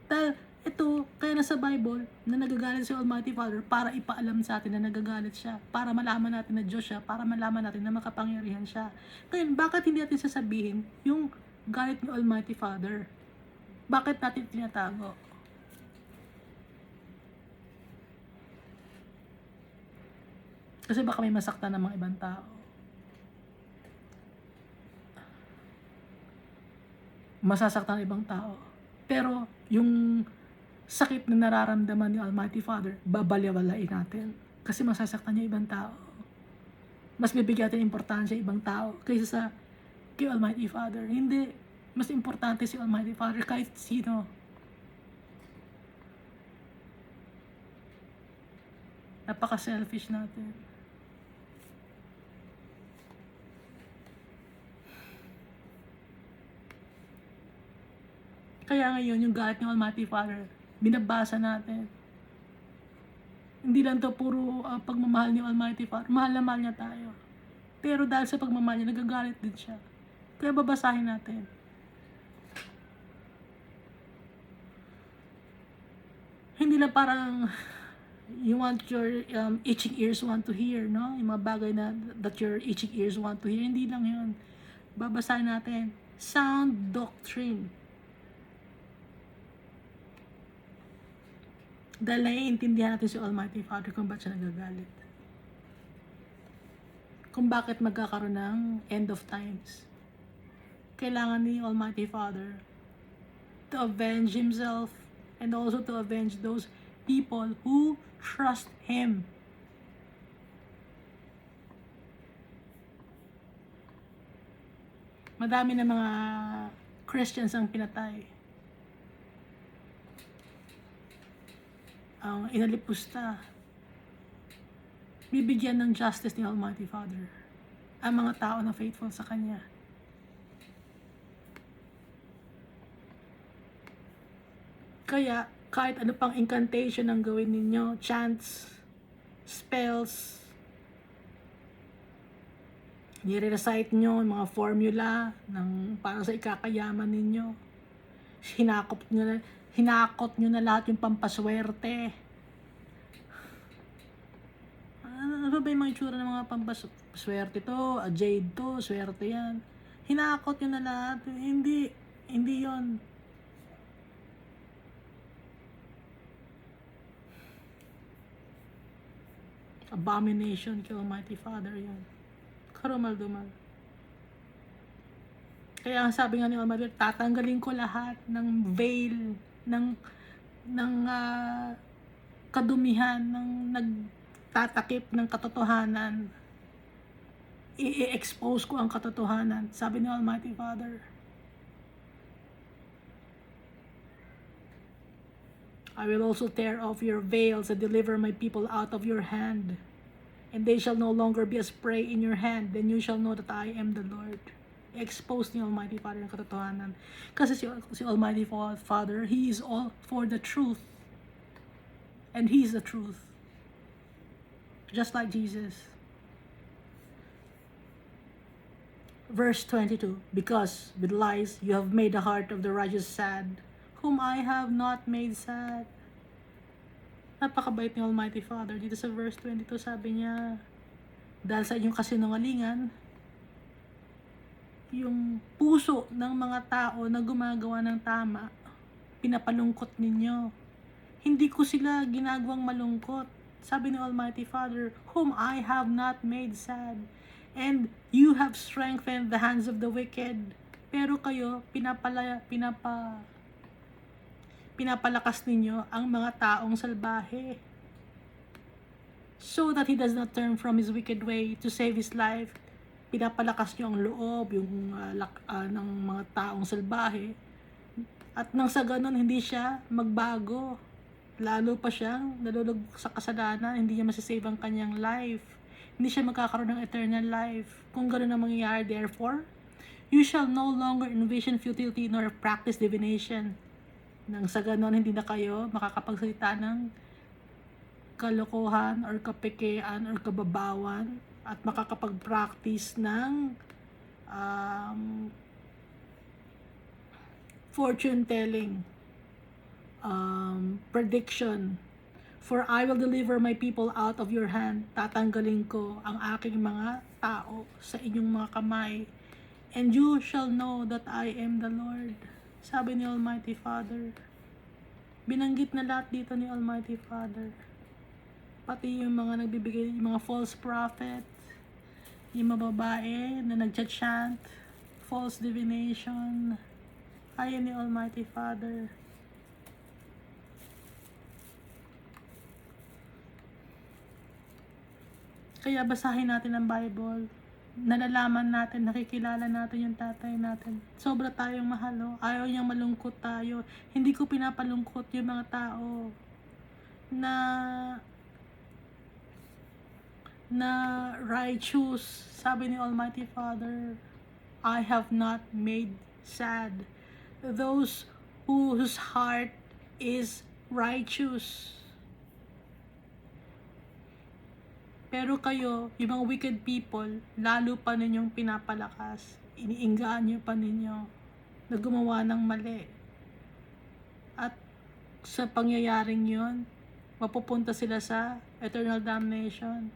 Dahil ito, kaya nasa Bible, na nagagalit si Almighty Father para ipaalam sa atin na nagagalit siya. Para malaman natin na Diyos siya. Para malaman natin na makapangyarihan siya. Kaya bakit hindi natin sasabihin yung galit ni Almighty Father? Bakit natin tinatago? Kasi baka may masaktan ng mga ibang tao. Masasaktan ng ibang tao. Pero yung sakit na nararamdaman ni Almighty Father, babalyawalain natin. Kasi masasaktan niya ibang tao. Mas bibigyan natin importansya ibang tao kaysa sa kay Almighty Father. Hindi. Mas importante si Almighty Father kahit sino. Napaka-selfish natin. Kaya ngayon, yung galit ng Almighty Father, binabasa natin. Hindi lang to puro pagmamahal ni Almighty Father. Mahal na mahal niya tayo. Pero dahil sa pagmamahal niya, nagagalit din siya. Kaya babasahin natin. Hindi na parang you want your itching ears want to hear, no? Yung mga bagay na that your itching ears want to hear. Hindi lang yun. Babasahin natin. Sound doctrine. Dahil naiintindihan natin si Almighty Father kung bakit siya nagagalit. Kung bakit magkakaroon ng end of times. Kailangan ni Almighty Father to avenge Himself and also to avenge those people who trust Him. Madami na mga Christians ang pinatay. Ang inalipusta. Bibigyan ng justice ni Almighty Father ang mga tao na faithful sa Kanya. Kaya, kahit ano pang incantation ang gawin ninyo, chants, spells, nire-recite nyo mga formula para sa ikakayaman ninyo, hinakot nyo na lahat yung pampaswerte. Ano ba yung mga itsura ng mga pampaswerte to? Jade to, swerte yan. Hinakot nyo na lahat. Hindi yon. Abomination kay Almighty Father yan. Karumal-dumal. Kaya ang sabi nga ni Almighty, tatanggalin ko lahat ng veil, ng kadumihan, ng tatakip ng katotohanan. I-expose ko ang katotohanan. Sabi ni Almighty Father, I will also tear off your veils and deliver my people out of your hand. And they shall no longer be as prey in your hand. Then you shall know that I am the Lord. I-expose ni Almighty Father ang katotohanan. Kasi si Almighty Father, He is all for the truth. And He is the truth. Just like Jesus. Verse 22, because with lies you have made the heart of the righteous sad, whom I have not made sad. Napakabait ni Almighty Father. Dito sa verse 22 sabi niya, dahil sa inyong kasinungalingan, yung puso ng mga tao na gumagawa ng tama, pinapalungkot ninyo. Hindi ko sila ginagawang malungkot. Sabi ni Almighty Father, whom I have not made sad. And you have strengthened the hands of the wicked. Pero kayo, pinapalakas ninyo ang mga taong salbahe. So that he does not turn from his wicked way to save his life. Pinapalakas nyo ang loob, ng mga taong salbahe. At nang sa ganon, hindi siya magbago. Lalo pa siyang nalulog sa kasalanan, hindi niya masasave ang kanyang life. Hindi siya magkakaroon ng eternal life. Kung gano'n ang mangyayari, therefore, you shall no longer envision futility nor practice divination. Nang sa ganon, hindi na kayo makakapagsalita ng kalokohan or kapekean or kababawan at makakapag-practice ng fortune telling, prediction. For I will deliver my people out of your hand. Tatanggalin ko ang aking mga tao sa inyong mga kamay. And you shall know that I am the Lord. Sabi ni Almighty Father. Binanggit na lahat dito ni Almighty Father. Pati yung mga nagbibigay, yung mga false prophet, yung mga babae na nagchat-chant, false divination. Ayan ni Almighty Father. Kaya basahin natin ang Bible. Nalalaman natin, nakikilala natin yung tatay natin. Sobra tayong mahal, oh. Ayaw niyang malungkot tayo. Hindi ko pinapalungkot yung mga tao na righteous. Sabi ni Almighty Father, I have not made sad those whose heart is righteous. Pero kayo, yung mga wicked people, lalo pa ninyong pinapalakas. Iniinggaan nyo pa ninyo na gumawa ng mali. At sa pangyayaring yun, mapupunta sila sa eternal damnation.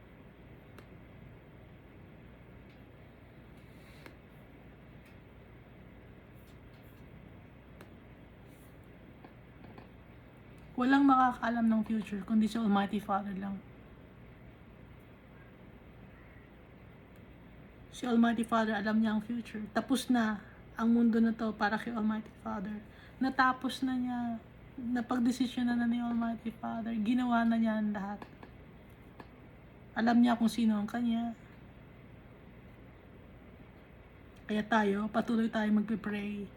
Walang makakaalam ng future, kundi si Almighty Father lang. Si Almighty Father, alam niya ang future. Tapos na ang mundo na to para kay Almighty Father. Natapos na niya. Napagdesisyon na ni Almighty Father. Ginawa na niya ang lahat. Alam niya kung sino ang kanya. Kaya tayo, patuloy tayo magpe-pray.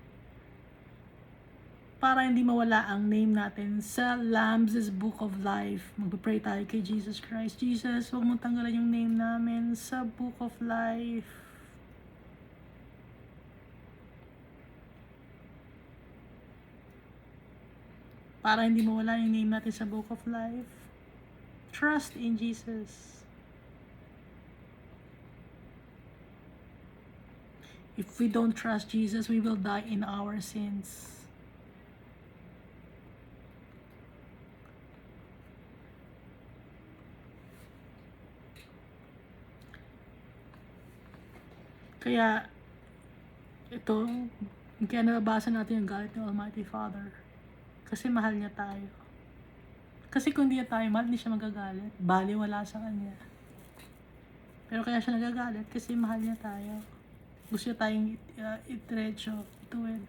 Para hindi mawala ang name natin sa Lamb's Book of Life. Magpe-pray tayo kay Jesus Christ. Jesus, huwag mong tanggalan yung name namin sa Book of Life. Para hindi mawala yung name natin sa Book of Life. Trust in Jesus. If we don't trust Jesus, we will die in our sins. Kaya, kaya nababasa natin yung galit ng Almighty Father. Kasi mahal niya tayo. Kasi kung hindi niya tayo mahal, hindi siya magagalit. Baliwala sa kanya. Pero kaya siya nagagalit kasi mahal niya tayo. Gusto niya tayong ituwid.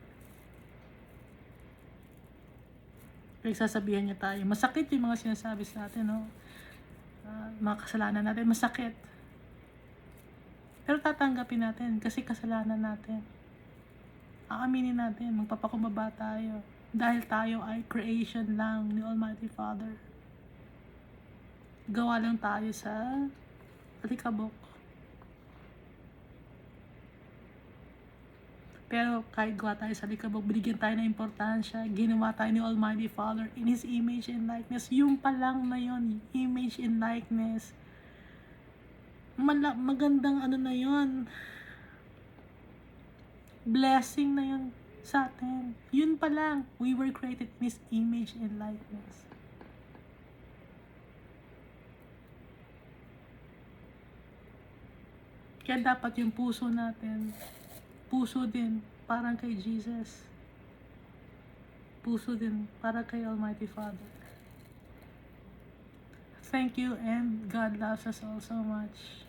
Kaya sasabihan niya tayo. Masakit yung mga sinasabi sa atin, no? mga kasalanan natin. Masakit. Pero tatanggapin natin kasi kasalanan natin. Aaminin natin, magpapakumbaba tayo. Dahil tayo ay creation lang ni Almighty Father. Gawa lang tayo sa alikabok. Pero kahit gawa tayo sa alikabok, binigyan tayo ng importansya, ginawa tayo ni Almighty Father in His image and likeness. Yung pa lang na yun, image and likeness. Magandang ano na yun. Blessing na yun sa atin. Yun pa lang, we were created in His image and likeness. Kaya dapat yung puso natin, puso din parang kay Jesus. Puso din para kay Almighty Father. Thank you, and God loves us all so much.